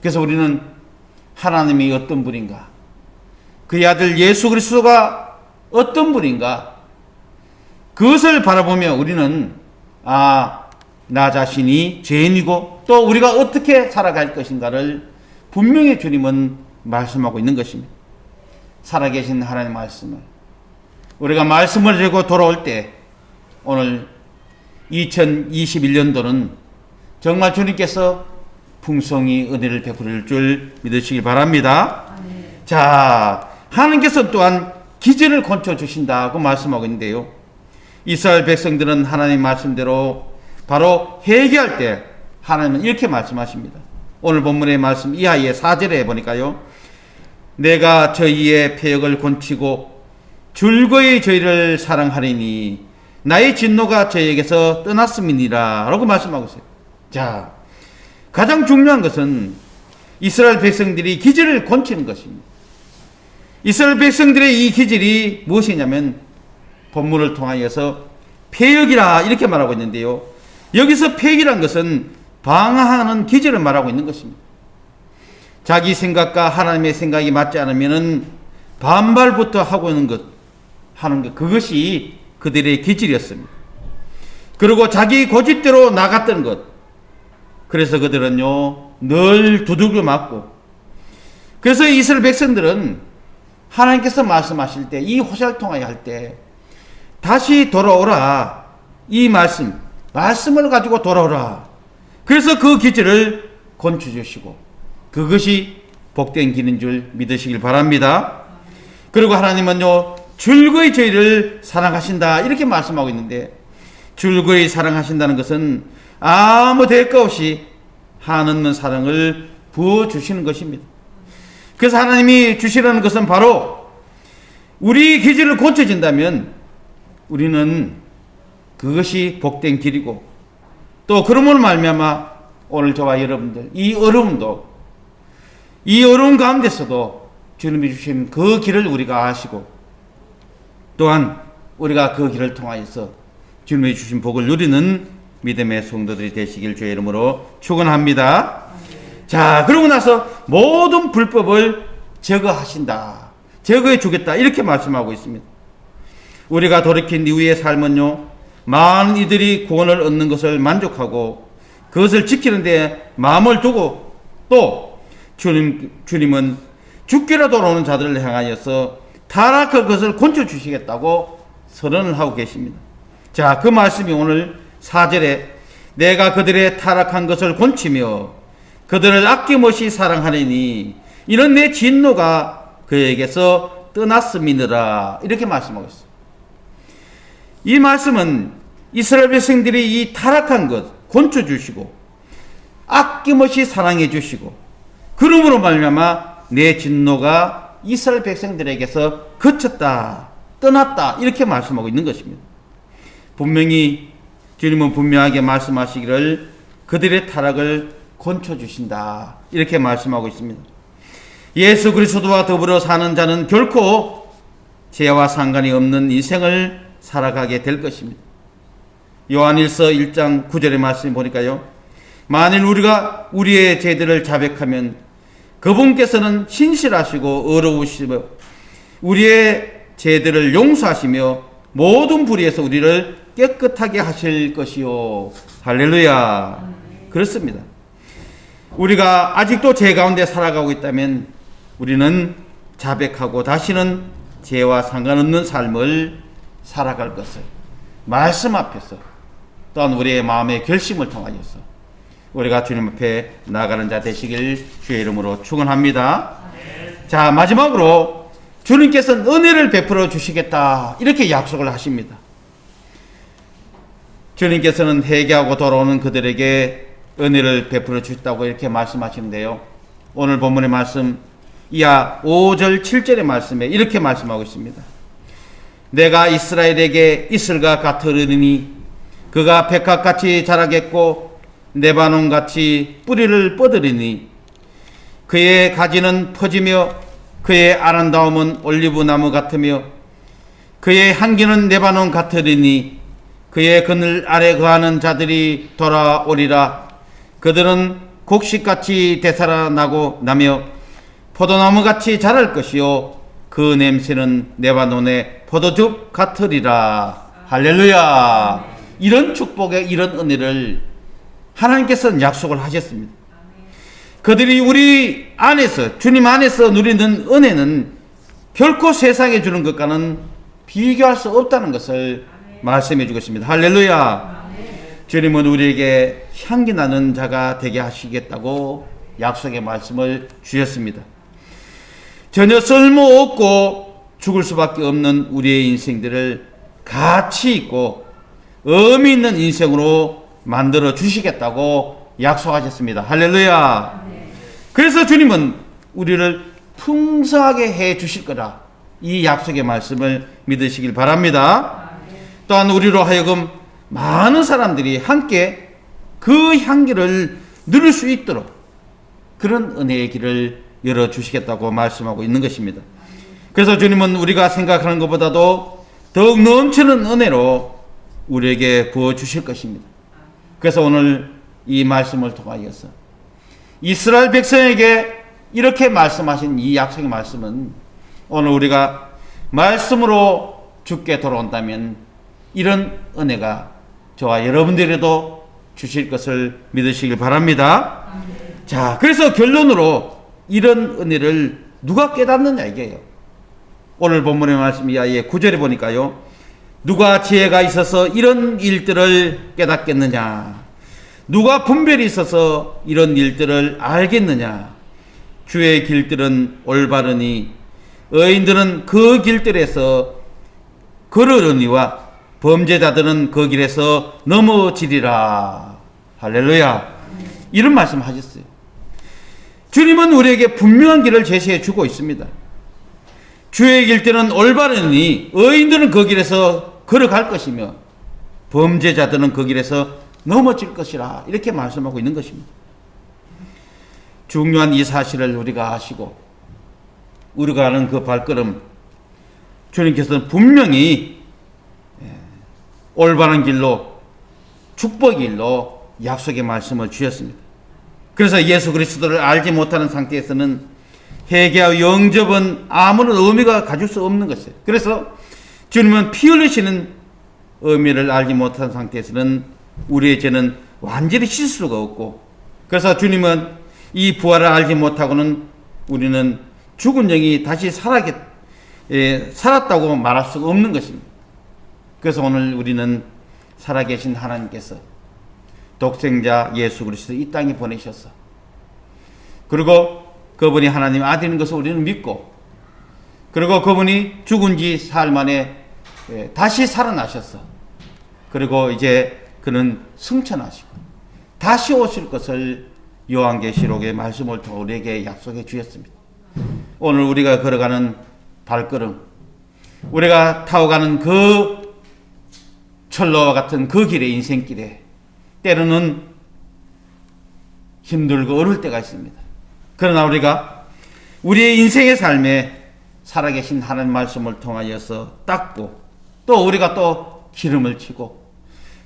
그래서 우리는 하나님이 어떤 분인가, 그의 아들 예수 그리스도가 어떤 분인가, 그것을 바라보며 우리는 나 자신이 죄인이고 또 우리가 어떻게 살아갈 것인가를 분명히 주님은 말씀하고 있는 것입니다. 살아계신 하나님의 말씀을 우리가 말씀을 들고 돌아올 때 오늘 2021년도는 정말 주님께서 풍성히 은혜를 베풀을 줄 믿으시기 바랍니다. 자, 하나님께서 또한 기제를 건쳐 주신다고 말씀하고 있는데요. 이스라엘 백성들은 하나님 말씀대로 바로 회개할 때 하나님은 이렇게 말씀하십니다. 오늘 본문의 말씀 이하의 4절에 보니까요, 내가 저희의 패역을 곤치고 줄거이 저희를 사랑하리니 나의 진노가 저희에게서 떠났음이니라 라고 말씀하고 있어요. 자, 가장 중요한 것은 이스라엘 백성들이 기질을 곤치는 것입니다. 이스라엘 백성들의 이 기질이 무엇이냐면 본문을 통하여서 패역이라 이렇게 말하고 있는데요, 여기서 패역이란 것은 방황하는 기질을 말하고 있는 것입니다. 자기 생각과 하나님의 생각이 맞지 않으면은 반발부터 하는 것, 그것이 그들의 기질이었습니다. 그리고 자기 고집대로 나갔던 것. 그래서 그들은요, 늘 두들겨 맞고, 그래서 이스라엘 백성들은 하나님께서 말씀하실 때, 이 호세아를 통하여 할 때 다시 돌아오라, 이 말씀을 가지고 돌아오라. 그래서 그 기절을 건쳐주시고 그것이 복된 길인 줄 믿으시길 바랍니다. 그리고 하나님은요, 줄거이 저희를 사랑하신다 이렇게 말씀하고 있는데, 줄거이 사랑하신다는 것은 아무 대가 없이 한없는 사랑을 부어주시는 것입니다. 그래서 하나님이 주시라는 것은 바로 우리 기질을 고쳐진다면 우리는 그것이 복된 길이고, 또 그러므로 말미암아 오늘 저와 여러분들 이 어려움 가운데서도 주님이 주신 그 길을 우리가 아시고, 또한 우리가 그 길을 통하여서 주님이 주신 복을 누리는 믿음의 성도들이 되시길 주의 이름으로 축원합니다. 자, 그러고 나서 모든 불법을 제거하신다, 제거해 주겠다 이렇게 말씀하고 있습니다. 우리가 돌이킨 이후의 삶은요, 많은 이들이 구원을 얻는 것을 만족하고 그것을 지키는 데 마음을 두고, 또 주님은 죽기라도 오는 자들을 향하여서 타락할 것을 건져주시겠다고 선언을 하고 계십니다. 자, 그 말씀이 오늘 4절에 내가 그들의 타락한 것을 곤치며 그들을 아낌없이 사랑하리니 이런 내 진노가 그에게서 떠났음이니라 이렇게 말씀하고 있어요. 이 말씀은 이스라엘 백성들이 이 타락한 것 건져주시고 아낌없이 사랑해 주시고, 그러므로 말미암아 내 진노가 이스라엘 백성들에게서 그쳤다, 떠났다 이렇게 말씀하고 있는 것입니다. 분명히 주님은 분명하게 말씀하시기를 그들의 타락을 건쳐주신다 이렇게 말씀하고 있습니다. 예수 그리스도와 더불어 사는 자는 결코 죄와 상관이 없는 인생을 살아가게 될 것입니다. 요한일서 1장 9절의 말씀 보니까요, 만일 우리가 우리의 죄들을 자백하면 그분께서는 신실하시고 의로우시며 우리의 죄들을 용서하시며 모든 불의에서 우리를 깨끗하게 하실 것이요. 할렐루야. 그렇습니다. 우리가 아직도 죄 가운데 살아가고 있다면 우리는 자백하고 다시는 죄와 상관없는 삶을 살아갈 것을 말씀 앞에서, 또한 우리의 마음의 결심을 통하여서 우리가 주님 앞에 나아가는 자 되시길 주의 이름으로 축원합니다. 자, 마지막으로 주님께서는 은혜를 베풀어 주시겠다 이렇게 약속을 하십니다. 주님께서는 회개하고 돌아오는 그들에게 은혜를 베풀어 주셨다고 이렇게 말씀하시는데요, 오늘 본문의 말씀 이하 5절 7절의 말씀에 이렇게 말씀하고 있습니다. 내가 이스라엘에게 이슬과 같으리니 그가 백합같이 자라겠고 레바논같이 뿌리를 뻗으리니 그의 가지는 퍼지며 그의 아름다움은 올리브나무 같으며 그의 향기는 레바논 같으리니 그의 그늘 아래 거하는 자들이 돌아오리라. 그들은 곡식같이 되살아나고 나며 포도나무같이 자랄 것이요 그 냄새는 레바논의 포도즙 같으리라. 할렐루야. 이런 축복의 이런 은혜를 하나님께서는 약속을 하셨습니다. 그들이 우리 안에서, 주님 안에서 누리는 은혜는 결코 세상에 주는 것과는 비교할 수 없다는 것을 말씀해 주고 있습니다. 할렐루야. 주님은 우리에게 향기 나는 자가 되게 하시겠다고 약속의 말씀을 주셨습니다. 전혀 쓸모없고 죽을 수밖에 없는 우리의 인생들을 가치 있고 의미 있는 인생으로 만들어 주시겠다고 약속하셨습니다. 할렐루야. 그래서 주님은 우리를 풍성하게 해 주실 거라, 이 약속의 말씀을 믿으시길 바랍니다. 또한 우리로 하여금 많은 사람들이 함께 그 향기를 누릴 수 있도록 그런 은혜의 길을 열어주시겠다고 말씀하고 있는 것입니다. 그래서 주님은 우리가 생각하는 것보다도 더욱 넘치는 은혜로 우리에게 부어주실 것입니다. 그래서 오늘 이 말씀을 통하여서 이스라엘 백성에게 이렇게 말씀하신 이 약속의 말씀은 오늘 우리가 말씀으로 주께 돌아온다면 이런 은혜가 저와 여러분들에도 주실 것을 믿으시길 바랍니다. 자, 그래서 결론으로 이런 은혜를 누가 깨닫느냐 이게요. 오늘 본문의 말씀 이하의 9절에 보니까요. 누가 지혜가 있어서 이런 일들을 깨닫겠느냐. 누가 분별이 있어서 이런 일들을 알겠느냐. 주의 길들은 올바르니 의인들은 그 길들에서 걸으려니와 범죄자들은 그 길에서 넘어지리라. 할렐루야. 이런 말씀 하셨어요. 주님은 우리에게 분명한 길을 제시해 주고 있습니다. 주의 길들은 올바르니 의인들은 그 길에서 걸어갈 것이며 범죄자들은 그 길에서 넘어질 것이라. 이렇게 말씀하고 있는 것입니다. 중요한 이 사실을 우리가 아시고 우리가 하는 그 발걸음, 주님께서는 분명히 올바른 길로, 축복의 길로 약속의 말씀을 주셨습니다. 그래서 예수 그리스도를 알지 못하는 상태에서는 회개와 영접은 아무런 의미가 가질 수 없는 것이에요. 그래서 주님은 피 흘리시는 의미를 알지 못한 상태에서는 우리의 죄는 완전히 씻을 수가 없고, 그래서 주님은 이 부활을 알지 못하고는 우리는 죽은 영이 다시 살았다고 말할 수가 없는 것입니다. 그래서 오늘 우리는 살아계신 하나님께서 독생자 예수 그리스도 이 땅에 보내셔서, 그리고 그분이 하나님 아들인 것을 우리는 믿고, 그리고 그분이 죽은 지 사흘 만에 다시 살아나셔서, 그리고 이제 그는 승천하시고 다시 오실 것을 요한계시록의 말씀을 통해 우리에게 약속해 주셨습니다. 오늘 우리가 걸어가는 발걸음, 우리가 타고가는 그 철로와 같은 그 길에, 인생길에 때로는 힘들고 어려울 때가 있습니다. 그러나 우리가 우리의 인생의 삶에 살아계신 하나님 말씀을 통하여서 닦고, 또 우리가 또 기름을 치고,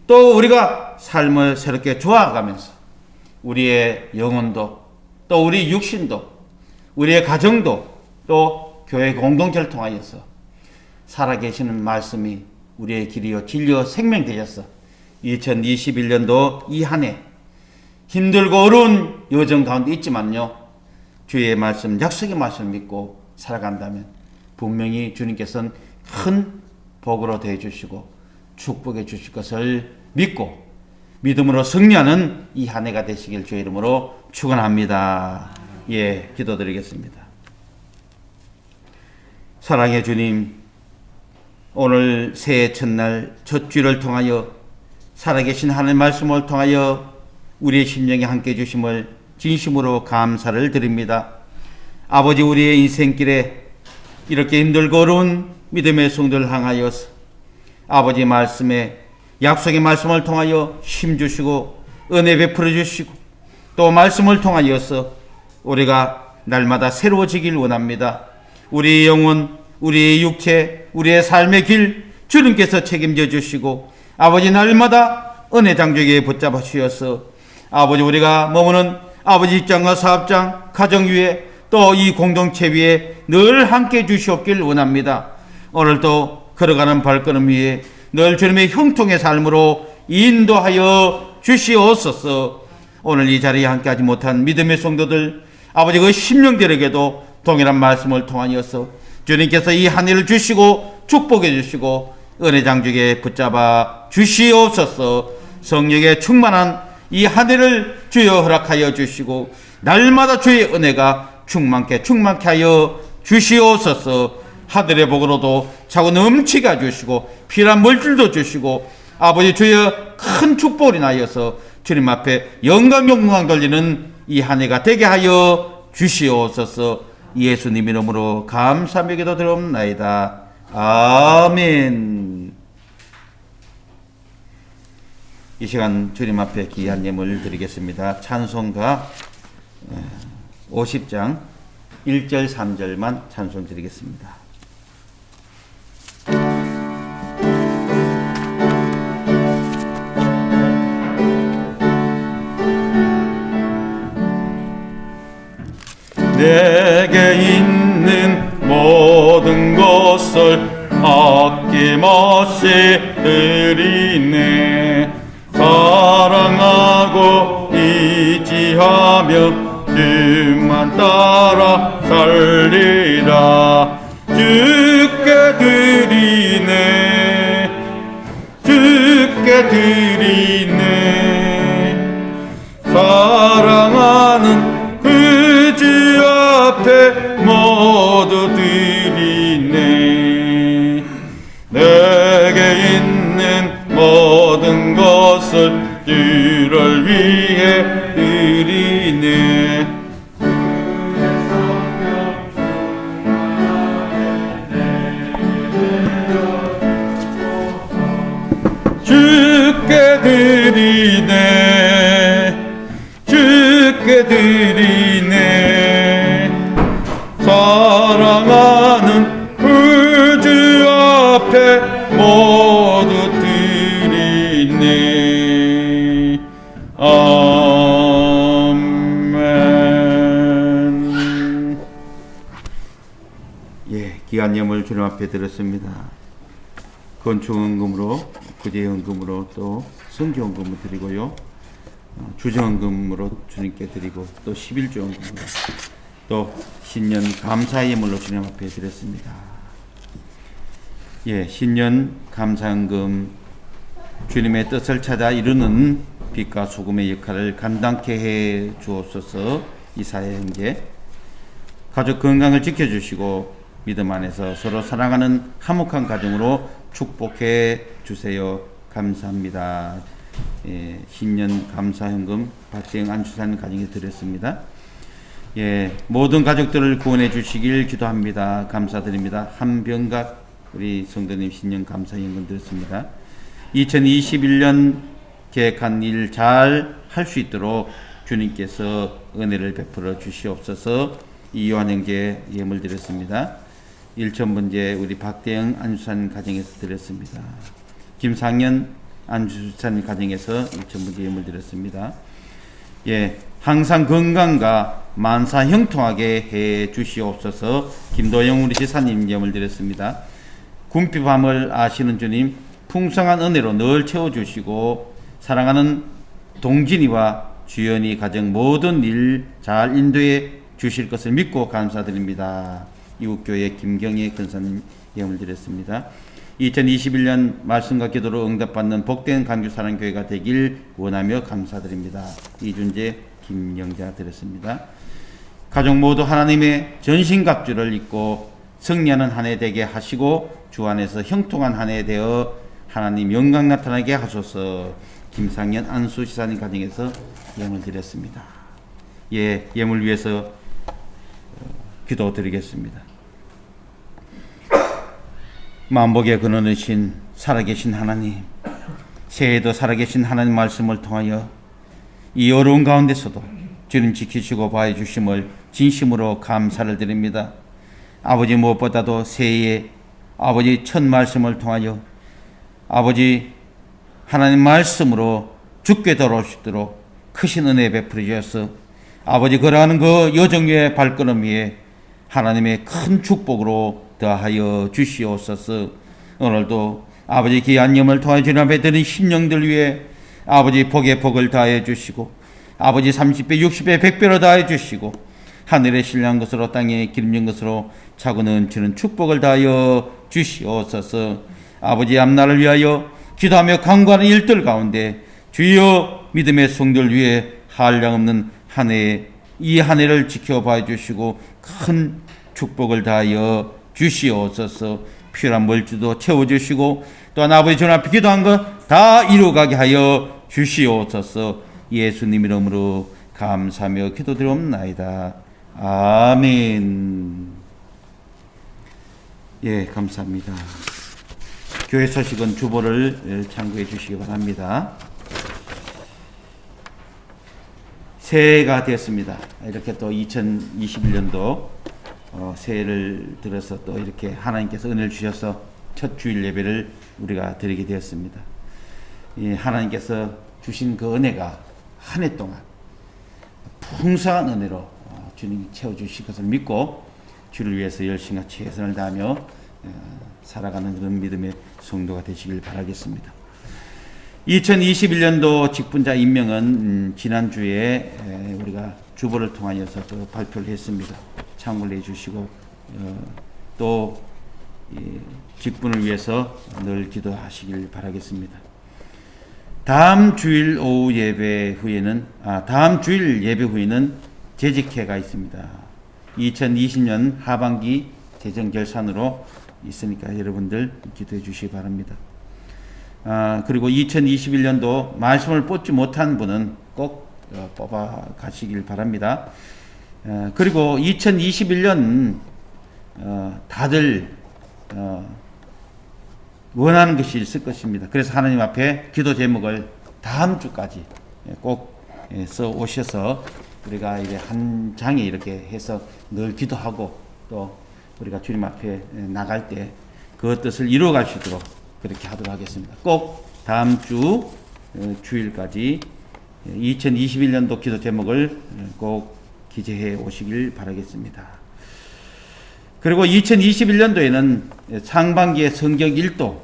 또 우리가 삶을 새롭게 좋아가면서 우리의 영혼도, 또 우리 육신도, 우리의 가정도, 또 교회 공동체를 통하여서 살아계시는 말씀이 우리의 길이요 진리요 생명 되셔서 2021년도 이 한 해 힘들고 어려운 여정 가운데 있지만요, 주의 말씀, 약속의 말씀을 믿고 살아간다면 분명히 주님께서는 큰 복으로 대해주시고 축복해 주실 것을 믿고 믿음으로 승리하는 이 한 해가 되시길 주의 이름으로 축원합니다. 예, 기도드리겠습니다. 사랑의 주님, 오늘 새해 첫날 첫 주를 통하여 살아계신 하나님 말씀을 통하여 우리의 심령에 함께 해주심을 진심으로 감사를 드립니다. 아버지, 우리의 인생길에 이렇게 힘들고 어려운 믿음의 성도를 향하여서 아버지 말씀에, 약속의 말씀을 통하여 힘주시고 은혜 베풀어 주시고, 또 말씀을 통하여서 우리가 날마다 새로워지길 원합니다. 우리의 영혼, 우리의 육체, 우리의 삶의 길 주님께서 책임져 주시고, 아버지 날마다 은혜 장족에 붙잡아 주셔서 아버지 우리가 머무는 아버지 직장과 사업장, 가정 위에, 또 이 공동체 위에 늘 함께 주시옵길 원합니다. 오늘도 걸어가는 발걸음 위에 늘 주님의 형통의 삶으로 인도하여 주시옵소서. 오늘 이 자리에 함께하지 못한 믿음의 성도들, 아버지 그 심령들에게도 동일한 말씀을 통하여서 주님께서 이 한 해를 주시고 축복해 주시고 은혜 장족에 붙잡아 주시옵소서. 성령의 충만한 이 한 해를 주여 허락하여 주시고 날마다 주의 은혜가 충만케 하여 주시옵소서. 하늘의 복으로도 차고 넘치게 해주시고 필요한 물질도 주시고 아버지 주여 큰 축복을 인하여서 주님 앞에 영광 돌리는 이 한 해가 되게 하여 주시옵소서. 예수님 이름으로 감사하며 기도드리옵나이다. 아멘. 이 시간 주님 앞에 귀한 예물 드리겠습니다. 찬송가 50장 1절 3절만 찬송 드리겠습니다. 내게 있는 모든 것을 아낌없이 드리네. 사랑하고 의지하며 주만 따라 살리라. 주께 드리네, 주께 드리네. 사랑하는 그 주 앞에 모두 드리네. 내게 있는 모든 것을 주를 위해 드리네. 주께 드리네, 주께 드리네. 사랑하는 그 주 앞에 모두 드리네. 아멘. 예, 귀한 예물 주님 앞에 드렸습니다. 건축헌금으로, 구제헌금으로, 또 성지헌금을 드리고요, 주정헌금으로 주님께 드리고, 또 11조헌금으로, 또 신년 감사의 예물로 주님 앞에 드렸습니다. 예, 신년 감사헌금, 주님의 뜻을 찾아 이루는 빛과 소금의 역할을 감당케 해 주옵소서. 이사야 형제, 가족 건강을 지켜주시고 믿음 안에서 서로 사랑하는 화목한 가정으로 축복해 주세요. 감사합니다. 예, 신년 감사현금 박대영 안수산 가정에 드렸습니다. 예, 모든 가족들을 구원해 주시길 기도합니다. 감사드립니다. 한병각 우리 성도님 신년 감사현금 드렸습니다. 2021년 계획한 일 잘 할 수 있도록 주님께서 은혜를 베풀어 주시옵소서. 이요한 형제 예물 드렸습니다. 1,000번째 우리 박대영 안수산 가정에서 드렸습니다. 김상현 안수산 가정에서 1,000번째 예물 드렸습니다. 예, 항상 건강과 만사 형통하게 해 주시옵소서. 김도영 우리 지사님 예물 드렸습니다. 궁핍함을 아시는 주님, 풍성한 은혜로 늘 채워주시고 사랑하는 동진이와 주연이 가정 모든 일 잘 인도해 주실 것을 믿고 감사드립니다. 이웃교회 김경애 권사님 예물 드렸습니다. 2021년 말씀과 기도로 응답받는 복된 강주사랑교회가 되길 원하며 감사드립니다. 이준재 김영자 드렸습니다. 가족 모두 하나님의 전신갑주를 입고 승리하는 한 해 되게 하시고 주 안에서 형통한 한 해 되어 하나님 영광 나타나게 하소서. 김상현 안수 지사님 가정에서 예물 드렸습니다. 예, 예물 위해서 기도드리겠습니다. 만복의 근원이신 살아계신 하나님, 새해에도 살아계신 하나님 말씀을 통하여 이 어려운 가운데서도 주님 지키시고 봐해 주심을 진심으로 감사를 드립니다. 아버지, 무엇보다도 새해에 아버지 첫 말씀을 통하여 아버지 하나님 말씀으로 죽게 돌아오시도록 크신 은혜 베풀어 주셔서 아버지 걸어가는 그 여정의 발걸음 위에 하나님의 큰 축복으로 더하여 주시옵소서. 오늘도 아버지 귀한 예물을 통해 주님 앞에 드린 심령들 위해 아버지 복에 복을 다해 주시고 아버지 30배 60배 100배로 다해 주시고 하늘에 신뢰한 것으로 땅에 기름진 것으로 차고 넘치는 축복을 다하여 주시옵소서. 아버지 앞날을 위하여 기도하며 간구하는 일들 가운데 주여 믿음의 성들 위해 한량없는 한 해, 이 한 해를 지켜봐 주시고 큰 축복을 다하여 주시옵소서. 필요한 물질도 채워주시고 또한 아버지 전 앞에 기도한 것 다 이루어가게 하여 주시옵소서. 예수님 이름으로 감사하며 기도드리옵나이다. 아멘. 예, 감사합니다. 교회 소식은 주보를 참고해 주시기 바랍니다. 새해가 되었습니다. 이렇게 또 2021년도 새해를 들어서 또 이렇게 하나님께서 은혜를 주셔서 첫 주일 예배를 우리가 드리게 되었습니다. 하나님께서 주신 그 은혜가 한 해 동안 풍성한 은혜로 주님이 채워주실 것을 믿고 주를 위해서 열심히 최선을 다하며 살아가는 그런 믿음의 성도가 되시길 바라겠습니다. 2021년도 직분자 임명은 지난주에 우리가 주보를 통하여서 또 발표를 했습니다. 참고를 해주시고 또 직분을 위해서 늘 기도하시길 바라겠습니다. 다음 주일 예배 후에는 재직회가 있습니다. 2020년 하반기 재정 결산으로 있으니까 여러분들 기도해 주시기 바랍니다. 그리고 2021년도 말씀을 뽑지 못한 분은 꼭 뽑아 가시길 바랍니다. 그리고 2021년 다들 원하는 것이 있을 것입니다. 그래서 하나님 앞에 기도 제목을 다음 주까지 꼭 써 오셔서 우리가 이제 한 장에 이렇게 해서 늘 기도하고 또 우리가 주님 앞에 나갈 때 그 뜻을 이루어갈 수 있도록 그렇게 하도록 하겠습니다. 꼭 다음 주 주일까지 2021년도 기도 제목을 꼭 기재해 오시길 바라겠습니다. 그리고 2021년도에는 상반기의 성경 1도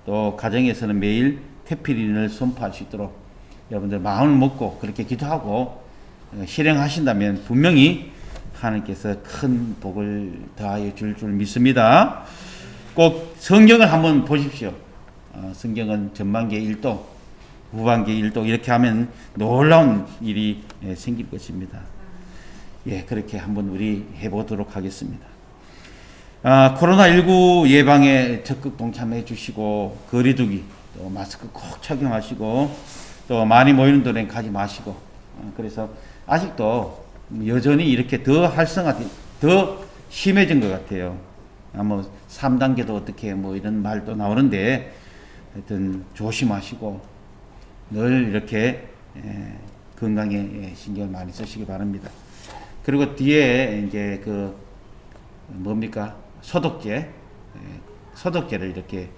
또 가정에서는 매일 태필인을 선포할 수 있도록 여러분들 마음을 먹고 그렇게 기도하고 실행하신다면 분명히 하나님께서 큰 복을 더하여 줄 믿습니다. 꼭 성경을 한번 보십시오. 성경은 전반기에 1도, 후반기에 1도 이렇게 하면 놀라운 일이 생길 것입니다. 그렇게 한번 우리 해보도록 하겠습니다. 코로나19 예방에 적극 동참해 주시고 거리두기 또 마스크 꼭 착용하시고 또 많이 모이는 데는 가지 마시고 그래서 아직도 여전히 이렇게 더 더 심해진 것 같아요. 뭐 3단계도 어떻게 뭐 이런 말도 나오는데 하여튼 조심하시고 늘 이렇게 건강에 신경을 많이 쓰시기 바랍니다. 그리고 뒤에 이제 뭡니까? 소독제를 이렇게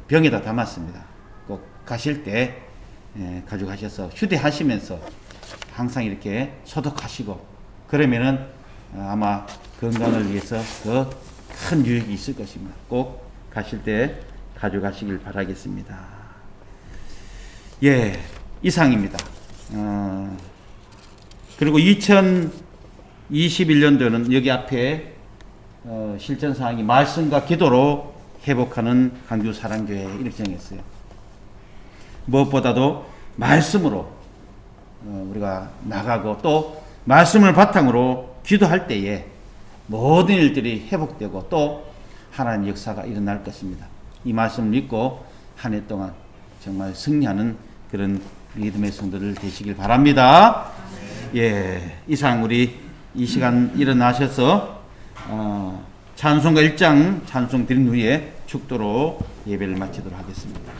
병에다 담았습니다. 꼭 가실 때 가져가셔서 휴대하시면서 항상 이렇게 소독하시고 그러면은 아마 건강을 위해서 더 큰 유익이 있을 것입니다. 꼭 가실 때 가져가시길 바라겠습니다. 이상입니다. 그리고 2021년도는 여기 앞에 실천사항이 말씀과 기도로 회복하는 강주사랑교회 이렇게 정했어요. 무엇보다도 말씀으로 우리가 나가고 또 말씀을 바탕으로 기도할 때에 모든 일들이 회복되고 또 하나님의 역사가 일어날 것입니다. 이 말씀을 믿고 한 해 동안 정말 승리하는 그런 믿음의 성도들 되시길 바랍니다. 이상 우리 이 시간 일어나셔서 찬송가 1장 찬송 드린 후에 축도로 예배를 마치도록 하겠습니다.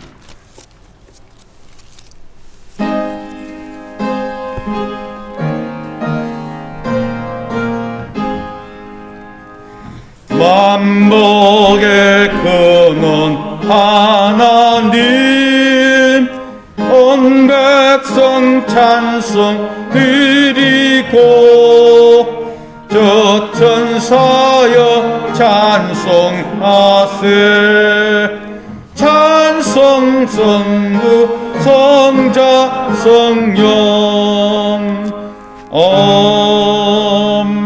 만복의 근원 하나님 온 백성 찬송 드리고 저 천사여 찬송하세 찬송 성부 성자 성령 아멘.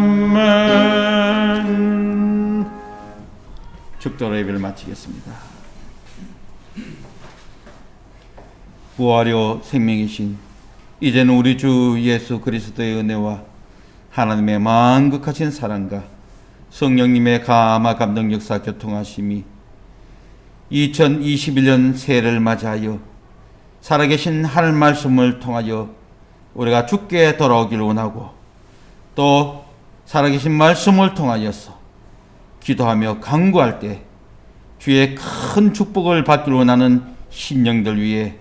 축도로 예배를 마치겠습니다. 부활이요 생명이신 이제는 우리 주 예수 그리스도의 은혜와 하나님의 만극하신 사랑과 성령님의 감화 감동 역사 교통하심이 2021년 새해를 맞이하여 살아계신 하늘 말씀을 통하여 우리가 주께 돌아오기를 원하고 또 살아계신 말씀을 통하여서 기도하며 간구할 때 주의 큰 축복을 받기를 원하는 신령들 위해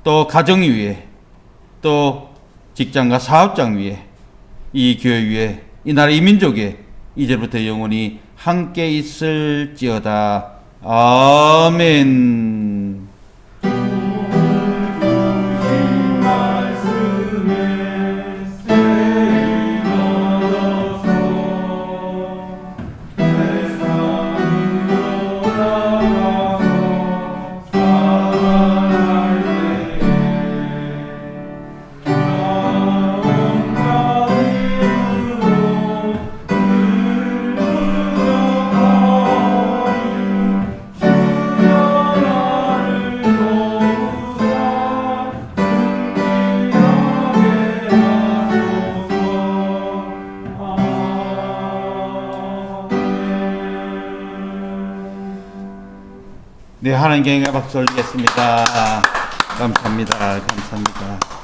또 가정 위에 또 직장과 사업장 위에 이 교회 위에 이 나라 이 민족에 이제부터 영원히 함께 있을지어다. 아멘. 네, 하나님께 박수 올리겠습니다. 감사합니다. 감사합니다.